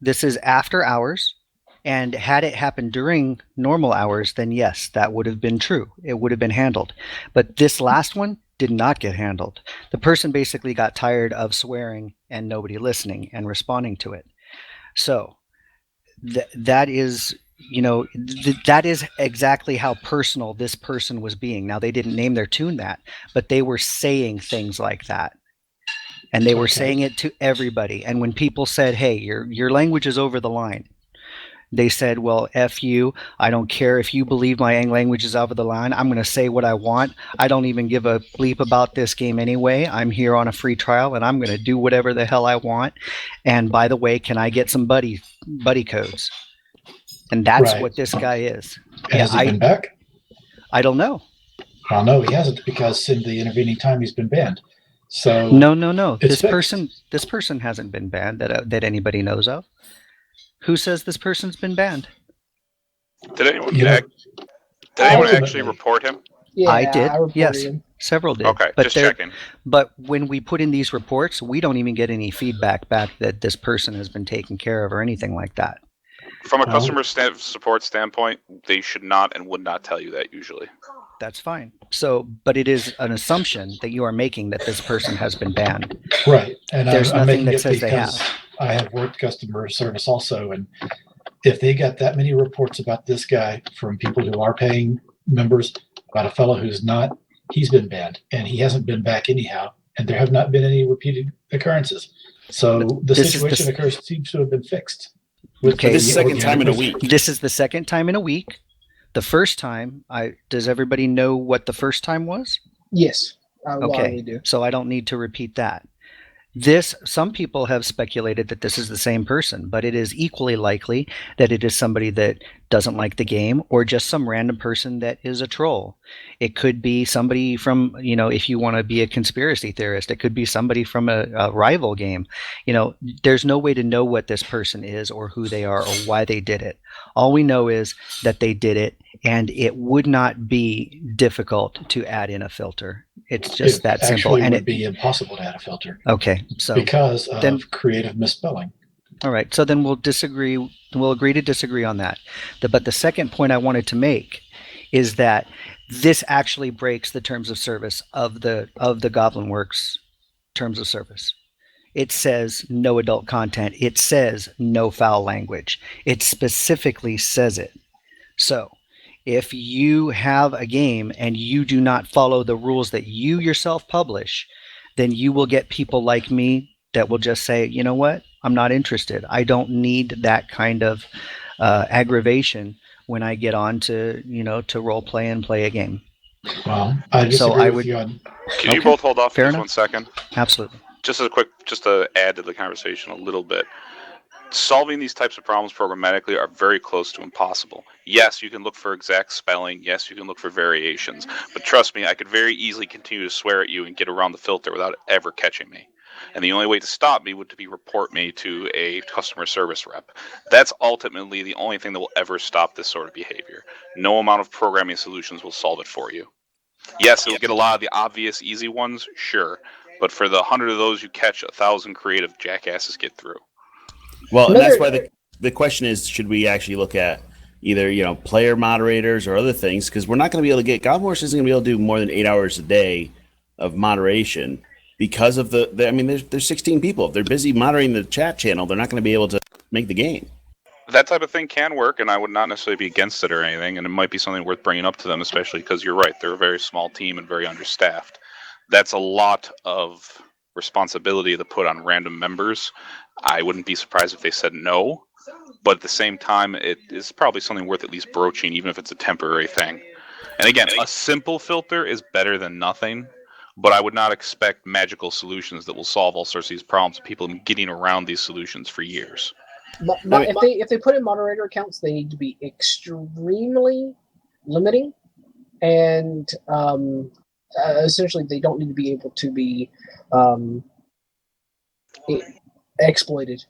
This is after hours. And had it happened during normal hours, then yes, that would have been true. It would have been handled. But this last one did not get handled. The person basically got tired of swearing and nobody listening and responding to it. So that is, that is exactly how personal this person was being. Now, they didn't name their tune that, but they were saying things like that. And they were saying it to everybody. And when people said, hey, your language is over the line, they said, well, F you. I don't care if you believe my language is over the line. I'm going to say what I want. I don't even give a bleep about this game anyway. I'm here on a free trial, and I'm going to do whatever the hell I want. And by the way, can I get some buddy codes? And that's what this guy is. Has he been back? I don't know. Well, no, he hasn't, because in the intervening time he's been banned. So no. This fixed. person hasn't been banned that anybody knows of. Who says this person's been banned? Did anyone actually report him? yeah, I did. Yes, him. several did. Okay, but just checking. But when we put in these reports, we don't even get any feedback back that this person has been taken care of or anything like that. From a customer support standpoint, they should not and would not tell you that usually. That's fine. So, but it is an assumption that you are making that this person has been banned. Right. And there's I'm nothing making that it says they because have. I have worked customer service also, and if they got that many reports about this guy from people who are paying members about a fellow who's not, he's been banned, and he hasn't been back anyhow, and there have not been any repeated occurrences. So the situation seems to have been fixed. Okay, this is the second time in a week. This is the second time in a week. The first time, does everybody know what the first time was? Yes. Okay, we do. so I don't need to repeat that. Some people have speculated that this is the same person, but it is equally likely that it is somebody that doesn't like the game or just some random person that is a troll. It could be somebody from, if you want to be a conspiracy theorist, it could be somebody from a rival game. There's no way to know what this person is or who they are or why they did it. All we know is that they did it, and it would not be difficult to add in a filter. It's just that simple. And it would be impossible to add a filter. Okay, so because of creative misspelling. All right, so then we'll disagree. We'll agree to disagree on that. But the second point I wanted to make is that this actually breaks the terms of service of the Goblin Works terms of service. It says no adult content. It says no foul language. It specifically says it. So if you have a game and you do not follow the rules that you yourself publish, then you will get people like me that will just say, you know what, I'm not interested. I don't need that kind of aggravation when I get on to, to role play and play a game. Well, I disagree with you on... Can you both hold off for just 1 second? Absolutely. just to add to the conversation a little bit, solving these types of problems programmatically are very close to impossible. Yes, you can look for exact spelling. Yes, you can look for variations. But trust me, I could very easily continue to swear at you and get around the filter without ever catching me. And the only way to stop me would be report me to a customer service rep. That's ultimately the only thing that will ever stop this sort of behavior. No amount of programming solutions will solve it for you. Yes, it'll get a lot of the obvious, easy ones, sure. But for the 100 of those you catch, 1,000 creative jackasses get through. Well, and that's why the question is, should we actually look at either, player moderators or other things? Because we're not going to be able to get, Goblin Works isn't going to be able to do more than 8 hours a day of moderation because of there's 16 people. If they're busy moderating the chat channel, they're not going to be able to make the game. That type of thing can work, and I would not necessarily be against it or anything, and it might be something worth bringing up to them, especially because you're right, they're a very small team and very understaffed. That's a lot of responsibility to put on random members. I wouldn't be surprised if they said no, but at the same time, it is probably something worth at least broaching, even if it's a temporary thing. And again, a simple filter is better than nothing, but I would not expect magical solutions that will solve all sorts of these problems. People have been getting around these solutions for years. If they put in moderator accounts, they need to be extremely limiting, and essentially they don't need to be able to be exploited.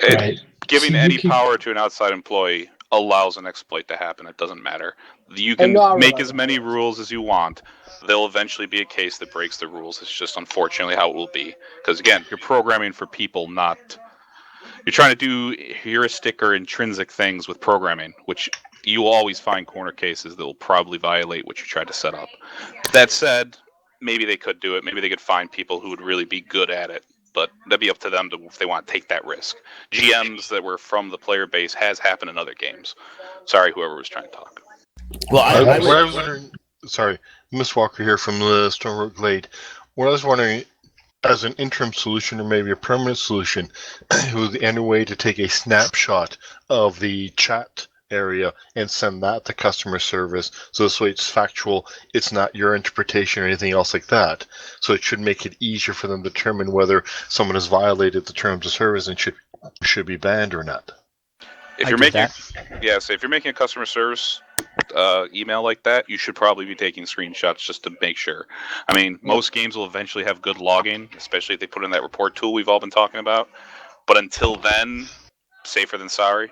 Right. Giving any power to an outside employee allows an exploit to happen. It doesn't matter. You can make as many rules as you want. There'll eventually be a case that breaks the rules. It's just unfortunately how it will be. Because again, you're programming for people, not... You're trying to do heuristic or intrinsic things with programming, which you will always find corner cases that will probably violate what you tried to set up. That said, maybe they could do it. Maybe they could find people who would really be good at it. But that'd be up to them if they want to take that risk. GMs that were from the player base has happened in other games. Sorry, whoever was trying to talk. Well, I was wondering. Sorry, Miss Walker here from the Stoneroot Glade. What I was wondering, as an interim solution or maybe a permanent solution, was there any way to take a snapshot of the chat area and send that to customer service, so this way it's factual, it's not your interpretation or anything else like that. So it should make it easier for them to determine whether someone has violated the terms of service and should be banned or not. If you're making a customer service email like that, you should probably be taking screenshots just to make sure. I mean, most games will eventually have good logging, especially if they put in that report tool we've all been talking about. But until then, safer than sorry.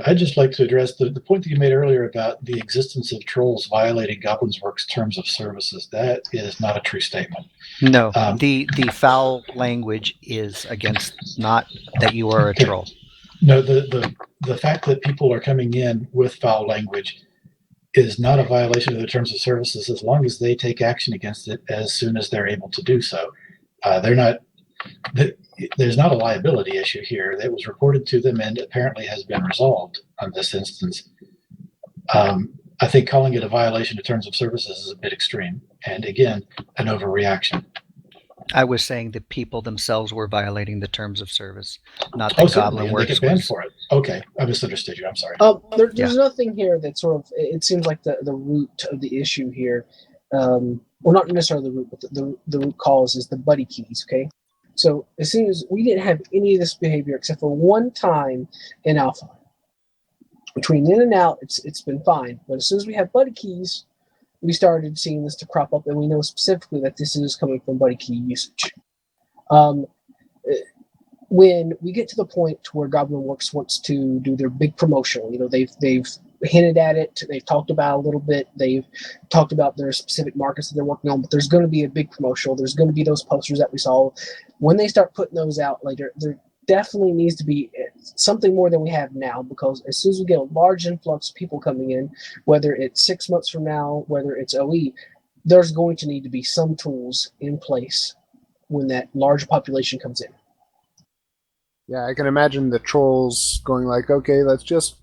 I'd just like to address the point that you made earlier about the existence of trolls violating Goblin's Works terms of services. That is not a true statement. No, the foul language is against, not that you are a troll. No, the fact that people are coming in with foul language is not a violation of the terms of services as long as they take action against it as soon as they're able to do so. There's not a liability issue here. That was reported to them and apparently has been resolved on this instance. I think calling it a violation of terms of services is a bit extreme, and again, an overreaction. I was saying the people themselves were violating the terms of service, not the Goblin Works. They get banned for it. Okay, I misunderstood you. I'm sorry. There's nothing here that sort of. It seems like the root of the issue here, well, not necessarily the root, but the root cause is the buddy keys. Okay. So as soon as we didn't have any of this behavior except for one time in alpha, between in and out, it's been fine. But as soon as we have buddy keys, we started seeing this to crop up, and we know specifically that this is coming from buddy key usage. When we get to the point where Goblin Works wants to do their big promotional, they've hinted at it, they've talked about it a little bit, they've talked about their specific markets that they're working on, but there's going to be a big promotional, there's going to be those posters that we saw. When they start putting those out later, there definitely needs to be something more than we have now, because as soon as we get a large influx of people coming in, whether it's 6 months from now, whether it's OE, there's going to need to be some tools in place when that large population comes in. Yeah, I can imagine the trolls going like, okay, let's just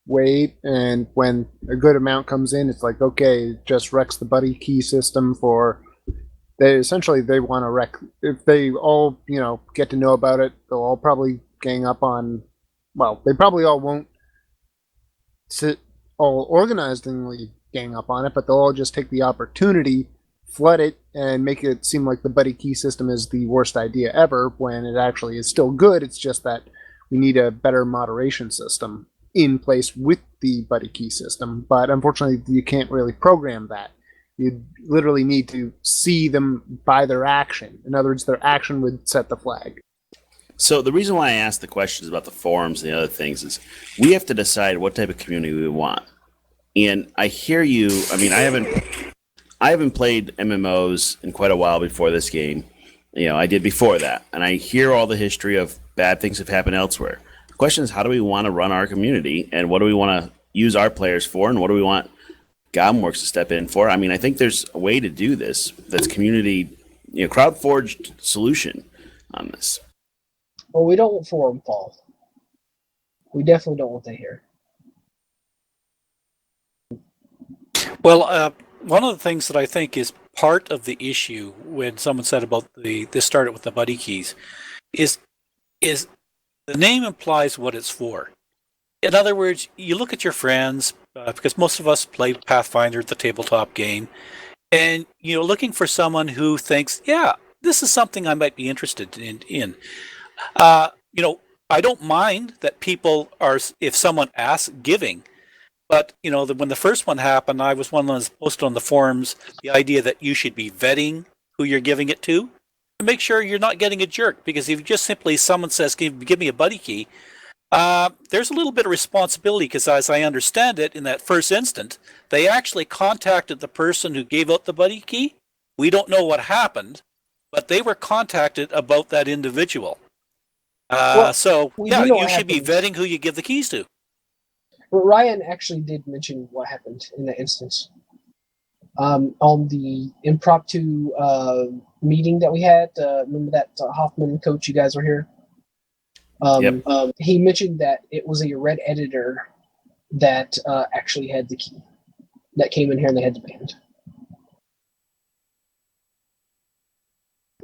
wait, and when a good amount comes in, it's like, okay, it just wrecks the buddy key system for... They want to wreck. If they all, get to know about it, they'll all probably gang up on. Well, they probably all won't sit all organizedly gang up on it, but they'll all just take the opportunity flood it and make it seem like the buddy key system is the worst idea ever when it actually is still good. It's just that we need a better moderation system in place with the buddy key system. But unfortunately, you can't really program that. You literally need to see them by their action. In other words, their action would set the flag. So the reason why I asked the questions about the forums and the other things is we have to decide what type of community we want. And I hear you. I mean, I haven't played MMOs in quite a while before this game. I did before that, and I hear all the history of bad things have happened elsewhere. The question is, how do we want to run our community, and what do we want to use our players for, and what do we want Goblinworks to step in for? I mean, I think there's a way to do this that's community, crowd-forged solution on this. Well, we don't want forum fall. We definitely don't want that here. Well, one of the things that I think is part of the issue when someone said about this started with the buddy keys is the name implies what it's for. In other words, you look at your friends, because most of us play Pathfinder, the tabletop game, and looking for someone who thinks, yeah, this is something I might be interested in. I don't mind that people are, if someone asks, giving. But, when the first one happened, I was one of those posted on the forums, the idea that you should be vetting who you're giving it to make sure you're not getting a jerk. Because if you just simply, someone says, give me a buddy key, there's a little bit of responsibility, because as I understand it, in that first instant, they actually contacted the person who gave out the buddy key. We don't know what happened, but they were contacted about that individual. You should be vetting who you give the keys to. Well, Ryan actually did mention what happened in that instance. On the impromptu meeting that we had, remember that Hoffman coach, you guys were here? Yep. He mentioned that it was a red editor that actually had the key that came in here and they had the band.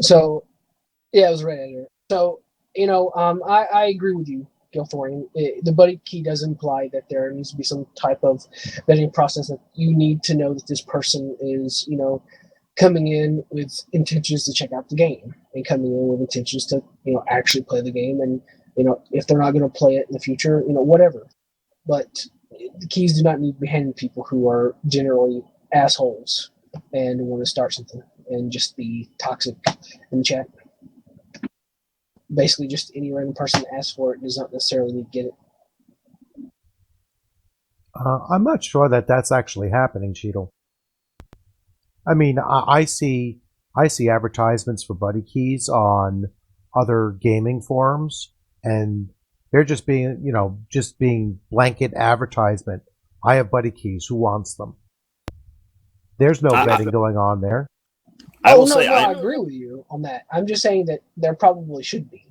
So, yeah, it was a red editor. So, I agree with you, Gilthorne. The buddy key does imply that there needs to be some type of vetting process, that you need to know that this person is, coming in with intentions to check out the game and coming in with intentions to, actually play the game. And, if they're not going to play it in the future, whatever. But the keys do not need to be handed to people who are generally assholes and want to start something and just be toxic in the chat. Basically, just any random person that asks for it does not necessarily need to get it. I'm not sure that that's actually happening, Cheadle. I mean, I see advertisements for buddy keys on other gaming forums, and they're just being blanket advertisement. I have buddy keys. Who wants them? There's no vetting going on there. I agree with you on that. I'm just saying that there probably should be.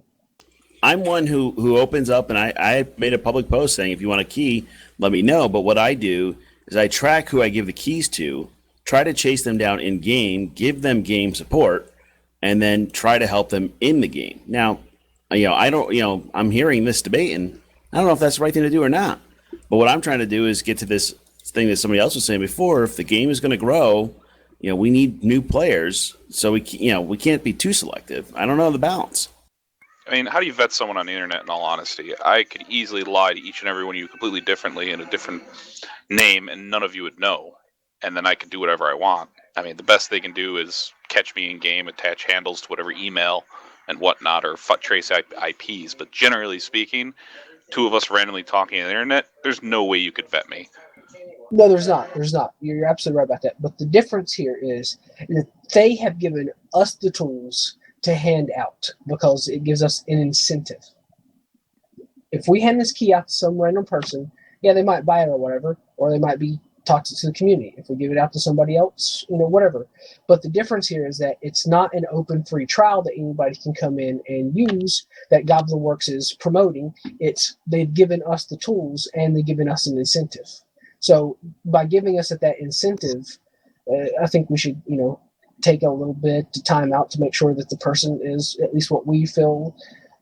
I'm one who opens up, and I made a public post saying, if you want a key, let me know. But what I do is I track who I give the keys to, try to chase them down in game, give them game support, and then try to help them in the game. Now, I'm hearing this debate, and I don't know if that's the right thing to do or not. But what I'm trying to do is get to this thing that somebody else was saying before. If the game is going to grow, we need new players, so we can't be too selective. I don't know the balance. I mean, how do you vet someone on the internet, in all honesty? I could easily lie to each and every one of you completely differently in a different name, and none of you would know. And then I could do whatever I want. I mean, the best they can do is catch me in game, attach handles to whatever email and whatnot, or trace IPs. But generally speaking, two of us randomly talking on the internet, there's no way you could vet me. No, there's not. There's not. You're absolutely right about that. But the difference here is that they have given us the tools to hand out because it gives us an incentive. If we hand this key out to some random person, yeah, they might buy it or whatever, or they might be toxic to the community. If we give it out to somebody else, whatever. But the difference here is that it's not an open free trial that anybody can come in and use that Goblinworks is promoting. It's they've given us the tools and they've given us an incentive. So by giving us that incentive, I think we should, take a little bit of time out to make sure that the person is at least what we feel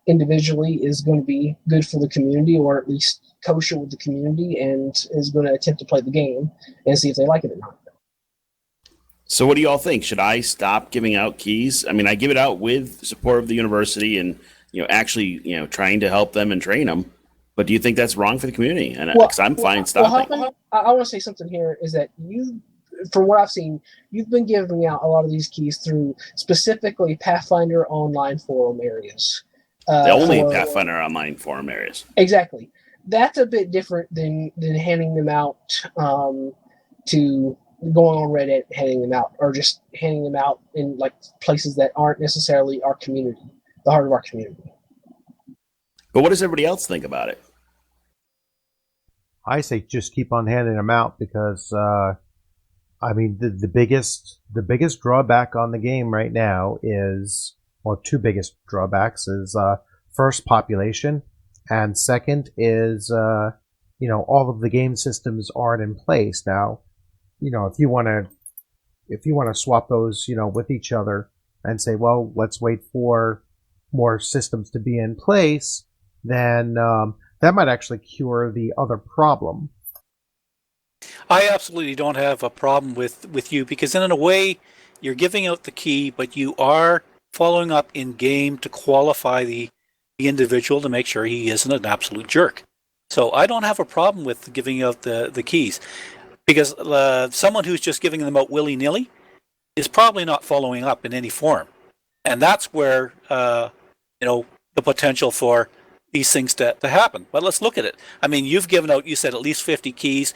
individually is going to be good for the community, or at least kosher with the community, and is going to attempt to play the game and see if they like it or not. So what do you all think? Should I stop giving out keys? I mean, I give it out with support of the university and, actually, trying to help them and train them. But do you think that's wrong for the community? And because I'm fine stopping. I want to say something here is that from what I've seen, you've been giving out a lot of these keys through specifically Pathfinder Online forum areas. The only Pathfinder Online forum areas. Exactly. That's a bit different than handing them out to going on Reddit, handing them out, or just handing them out in like places that aren't necessarily our community, the heart of our community. But what does everybody else think about it? I say just keep on handing them out because, I mean, the biggest drawback on the game right now is, well, two biggest drawbacks is first, population, and second is all of the game systems aren't in place now. If you want to swap those with each other and say, well, let's wait for more systems to be in place, then that might actually cure the other problem. I absolutely don't have a problem with you because in a way you're giving out the key, but you are following up in game to qualify the individual to make sure he isn't an absolute jerk. So I don't have a problem with giving out the keys because someone who's just giving them out willy-nilly is probably not following up in any form. And that's where, the potential for these things to happen. But let's look at it. I mean, you've given out, you said at least 50 keys.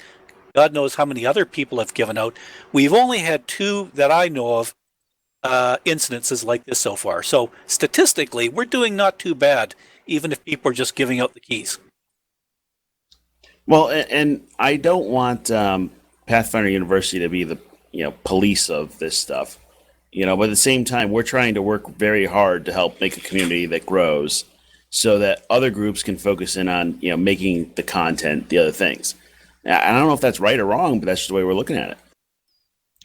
God knows how many other people have given out. We've only had 2 that I know of incidences like this so far. So statistically, we're doing not too bad, even if people are just giving out the keys. Well, and I don't want Pathfinder University to be the police of this stuff. But at the same time, we're trying to work very hard to help make a community that grows so that other groups can focus in on, making the content, the other things. I don't know if that's right or wrong, but that's just the way we're looking at it.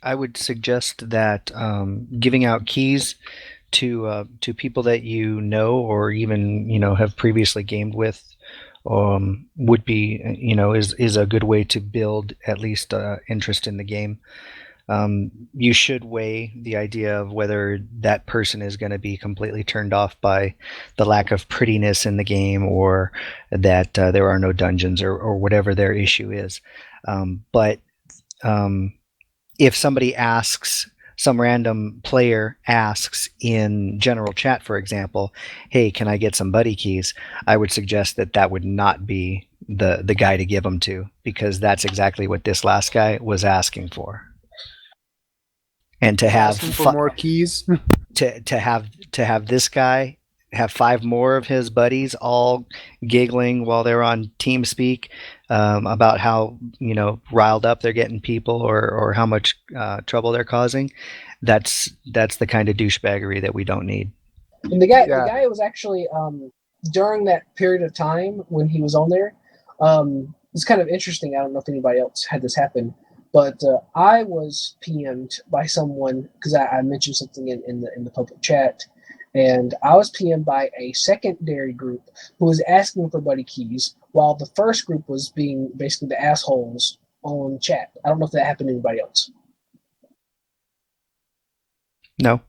I would suggest that giving out keys to people that or even have previously gamed with would be is a good way to build at least interest in the game. You should weigh the idea of whether that person is going to be completely turned off by the lack of prettiness in the game or that there are no dungeons or whatever their issue is. But if somebody asks, some random player asks in general chat, for example, hey, can I get some buddy keys? I would suggest that would not be the guy to give them to, because that's exactly what this last guy was asking for. And to have for more keys, to have this guy have 5 more of his buddies all giggling while they're on TeamSpeak about how riled up they're getting people or how much trouble they're causing. That's the kind of douchebaggery that we don't need. And the guy was actually during that period of time when he was on there. It's kind of interesting. I don't know if anybody else had this happen. But I was PM'd by someone because I mentioned something in the public chat, and I was PM'd by a secondary group who was asking for buddy keys, while the first group was being basically the assholes on chat. I don't know if that happened to anybody else. No.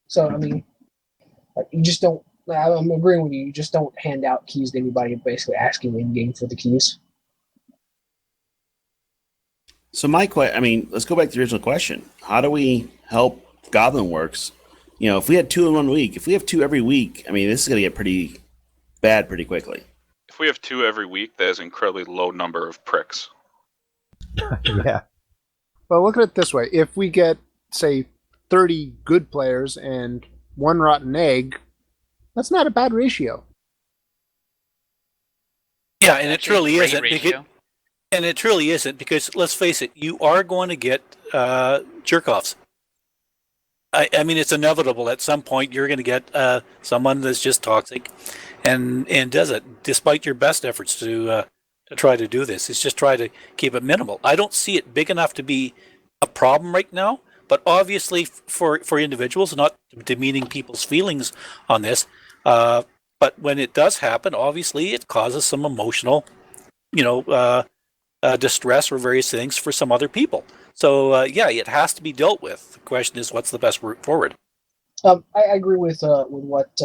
So I mean, you just don't. I'm agreeing with you. You just don't hand out keys to anybody basically asking in game for the keys. So let's go back to the original question. How do we help Goblin Works? If we had 2 in 1 week, if we have 2 every week, this is going to get pretty bad pretty quickly. If we have 2 every week, that is an incredibly low number of pricks. Yeah. Well, look at it this way. If we get, say, 30 good players and 1 rotten egg, that's not a bad ratio. Yeah, and it truly isn't. And it truly isn't, because let's face it, you are going to get jerk-offs. I mean, it's inevitable. At some point, you're going to get someone that's just toxic and does it, despite your best efforts to try to do this. It's just try to keep it minimal. I don't see it big enough to be a problem right now, but obviously for individuals, not demeaning people's feelings on this, but when it does happen, obviously it causes some emotional, distress or various things for some other people. So yeah, it has to be dealt with. The question is, what's the best route forward? I agree with what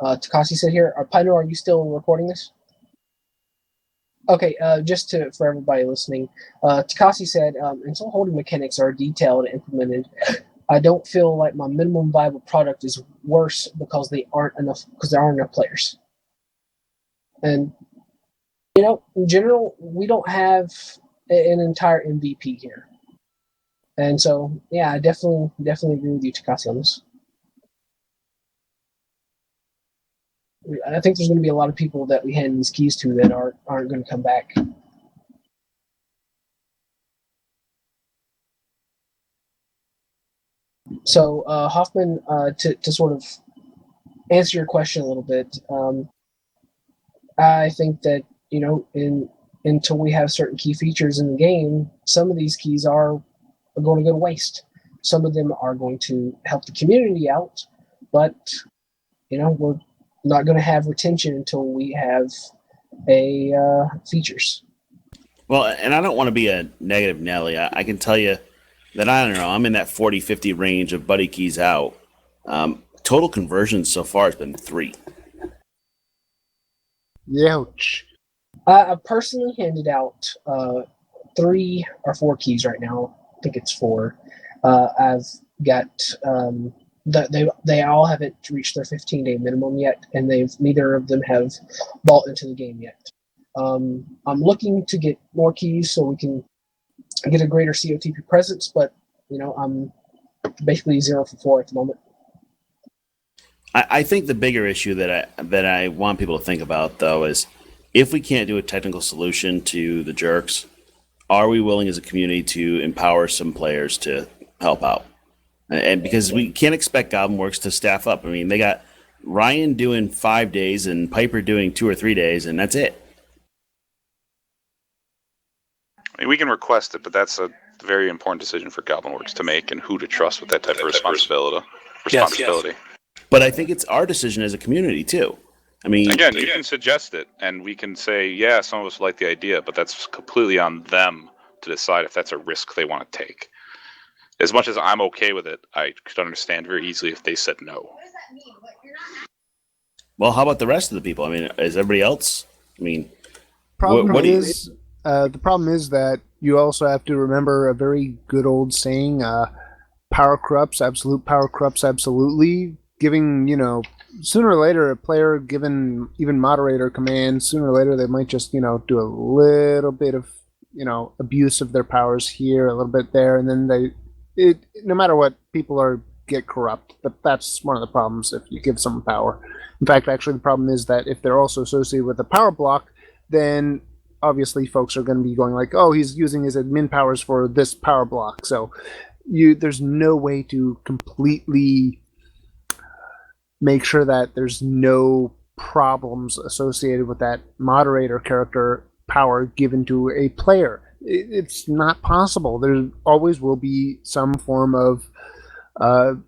Takashi said here. Pino, are you still recording this? Okay, just for everybody listening, Takashi said, until holding mechanics are detailed and implemented, I don't feel like my minimum viable product is worse because there aren't enough players. And in general, we don't have an entire MVP here. And so, yeah, I definitely agree with you, Takashi, on this. I think there's going to be a lot of people that we hand these keys to that aren't going to come back. So, Hoffman, to sort of answer your question a little bit, I think that until we have certain key features in the game, some of these keys are going to go to waste. Some of them are going to help the community out, but we're not going to have retention until we have features. Well, and I don't want to be a negative Nelly. I can tell you that, I don't know, I'm in that 40-50 range of buddy keys out. Total conversions so far has been 3. Ouch. I've personally handed out 3 or 4 keys right now. I think it's 4. I've got they all haven't reached their 15-day minimum yet, and neither of them have bought into the game yet. I'm looking to get more keys so we can get a greater COTP presence, but I'm basically 0 for 4 at the moment. I think the bigger issue that I want people to think about, though, is if we can't do a technical solution to the jerks, are we willing as a community to empower some players to help out? And because we can't expect GoblinWorks to staff up. I mean, they got Ryan doing 5 days and Piper doing 2 or 3 days, and that's it. I mean, we can request it, but that's a very important decision for GoblinWorks to make, and who to trust with that type of responsibility. Yes. But I think it's our decision as a community, too. I mean, again, you can suggest it, and we can say, yeah, some of us like the idea, but that's completely on them to decide if that's a risk they want to take. As much as I'm okay with it, I could understand very easily if they said no. Well, how about the rest of the people? I mean, is everybody else? I mean, the problem is that you also have to remember a very good old saying, power corrupts, absolute power corrupts absolutely. Giving, sooner or later, a player given even moderator commands, sooner or later they might just, do a little bit of, abuse of their powers here, a little bit there, and then no matter what, people get corrupt. But that's one of the problems if you give someone power. In fact, actually, the problem is that if they're also associated with a power block, then obviously folks are going to be going like, oh, he's using his admin powers for this power block. So there's no way to completely make sure that there's no problems associated with that moderator character power given to a player. It's not possible. There always will be some form of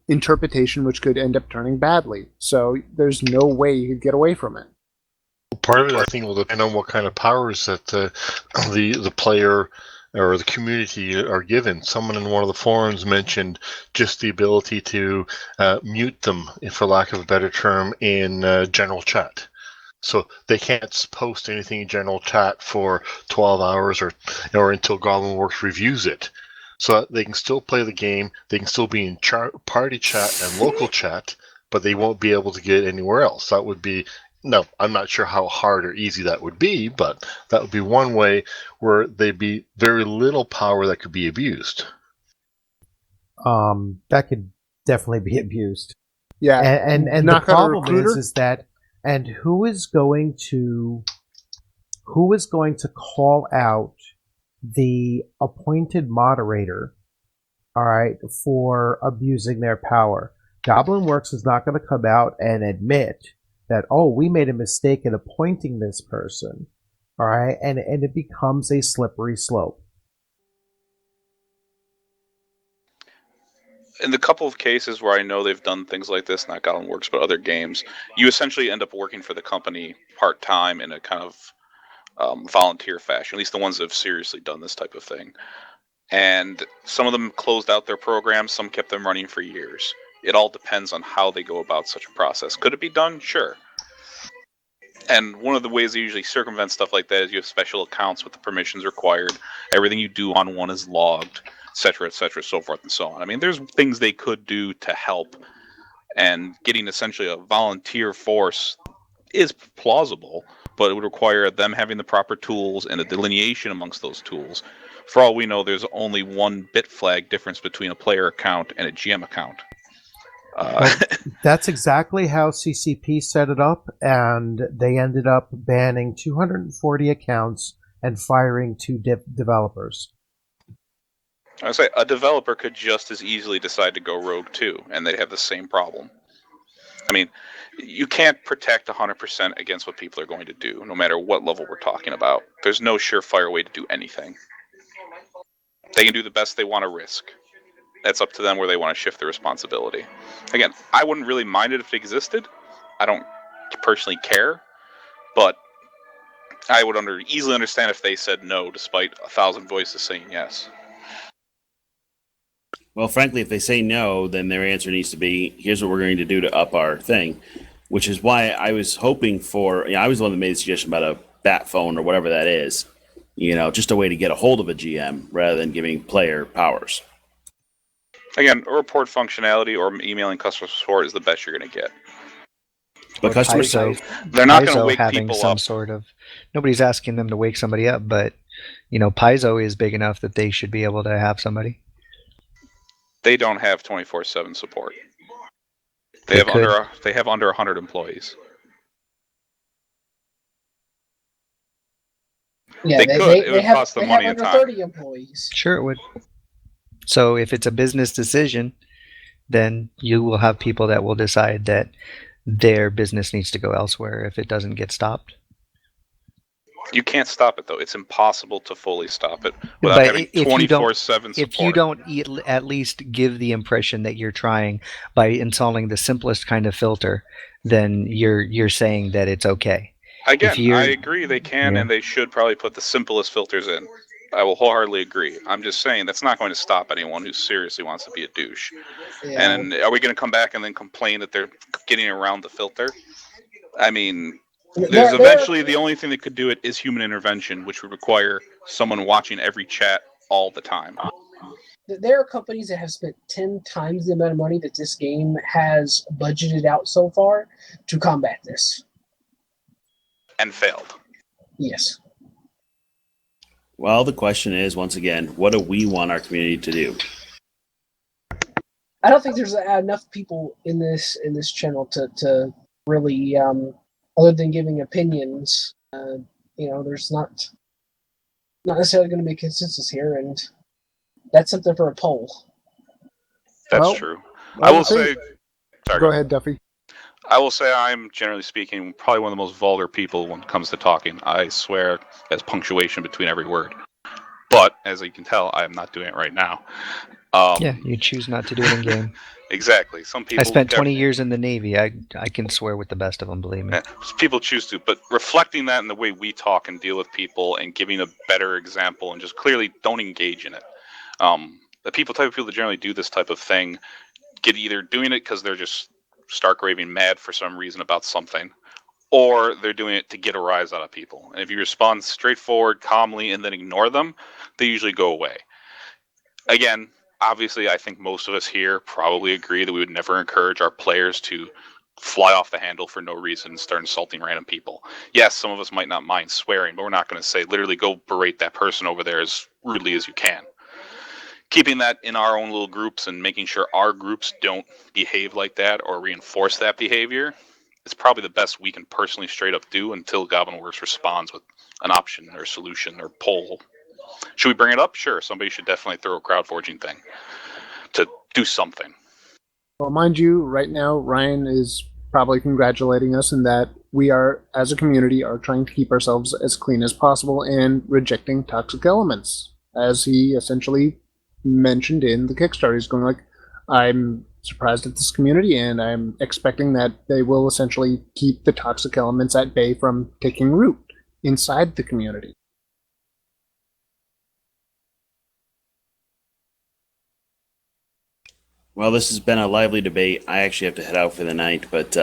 interpretation which could end up turning badly. So there's no way you could get away from it. Part of it, I think, will depend on what kind of powers that the player or the community are given. Someone in one of the forums mentioned just the ability to mute them, for lack of a better term, in general chat. So they can't post anything in general chat for 12 hours or until GoblinWorks reviews it. So they can still play the game, they can still be in party chat and local chat, but they won't be able to get anywhere else. That would be... No, I'm not sure how hard or easy that would be, but that would be one way where there'd be very little power that could be abused. That could definitely be abused. Yeah, and the problem is that, and who is going to call out the appointed moderator, all right, for abusing their power? GoblinWorks is not going to come out and admit that, oh, we made a mistake in appointing this person, all right, and it becomes a slippery slope. In the couple of cases where I know they've done things like this, not GoblinWorks, but other games, you essentially end up working for the company part-time in a kind of volunteer fashion, at least the ones that have seriously done this type of thing. And some of them closed out their programs, some kept them running for years. It all depends on how they go about such a process. Could it be done? Sure. And one of the ways they usually circumvent stuff like that is you have special accounts with the permissions required. Everything you do on one is logged, et cetera, so forth and so on. I mean, there's things they could do to help. And getting essentially a volunteer force is plausible, but it would require them having the proper tools and a delineation amongst those tools. For all we know, there's only one bit flag difference between a player account and a GM account. That's exactly how CCP set it up, and they ended up banning 240 accounts and firing 2 developers. I would say a developer could just as easily decide to go rogue too, and they'd have the same problem. I mean, you can't protect 100% against what people are going to do, no matter what level we're talking about. There's no surefire way to do anything. They can do the best they want to risk. That's up to them where they want to shift the responsibility. Again, I wouldn't really mind it if it existed. I don't personally care, but I would easily understand if they said no, despite 1,000 voices saying yes. Well, frankly, if they say no, then their answer needs to be, here's what we're going to do to up our thing, which is why I was hoping for, I was the one that made the suggestion about a bat phone or whatever that is, just a way to get a hold of a GM rather than giving player powers. Again, a report functionality or emailing customer support is the best you're going to get. But customers, they're not going to wake having people some up. sort of, nobody's asking them to wake somebody up, but Paizo is big enough that they should be able to have somebody. They don't have 24/7 support. They have under 100 employees. Yeah, they could. It would cost them money and under time. 30 employees. Sure it would. So if it's a business decision, then you will have people that will decide that their business needs to go elsewhere if it doesn't get stopped. You can't stop it, though. It's impossible to fully stop it without having 24/7 support. If you don't at least give the impression that you're trying by installing the simplest kind of filter, then you're saying that it's okay. Again, I agree they can and they should probably put the simplest filters in. I will wholeheartedly agree. I'm just saying that's not going to stop anyone who seriously wants to be a douche. Yeah. And are we going to come back and then complain that they're getting around the filter? I mean, there's eventually the only thing that could do it is human intervention, which would require someone watching every chat all the time. There are companies that have spent 10 times the amount of money that this game has budgeted out so far to combat this. And failed. Yes. Well, the question is, once again, what do we want our community to do? I don't think there's enough people in this channel to really, other than giving opinions, there's not necessarily going to be a consensus here, and that's something for a poll. That's true. I will say... Sorry, go ahead, Duffy. I will say I'm, generally speaking, probably one of the most vulgar people when it comes to talking. I swear there's punctuation between every word. But, as you can tell, I am not doing it right now. Yeah, you choose not to do it in game. Exactly. Some people. I spent 20 years in the Navy. I can swear with the best of them, believe me. People choose to, but reflecting that in the way we talk and deal with people and giving a better example and just clearly don't engage in it. The type of people that generally do this type of thing get either doing it because they're just stark raving mad for some reason about something, or they're doing it to get a rise out of people. And if you respond straightforward, calmly, and then ignore them, they usually go away. Again, obviously, I think most of us here probably agree that we would never encourage our players to fly off the handle for no reason and start insulting random people. Yes, some of us might not mind swearing, but we're not going to say literally go berate that person over there as rudely as you can. Keeping that in our own little groups and making sure our groups don't behave like that or reinforce that behavior is probably the best we can personally straight up do until Goblin Works responds with an option or solution or poll. Should we bring it up? Sure. Somebody should definitely throw a crowd forging thing to do something. Well, mind you, right now, Ryan is probably congratulating us in that we are, as a community, are trying to keep ourselves as clean as possible and rejecting toxic elements. As he essentially mentioned in the Kickstarter, he's going like, I'm surprised at this community and I'm expecting that they will essentially keep the toxic elements at bay from taking root. inside the community. Well, this has been a lively debate. I actually have to head out for the night, but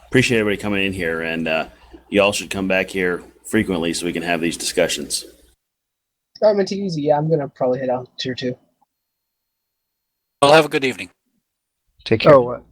appreciate everybody coming in here, and you all should come back here frequently so we can have these discussions. I'm into easy. Yeah, I'm gonna probably head out tier 2. Well, have a good evening. Take care. Oh,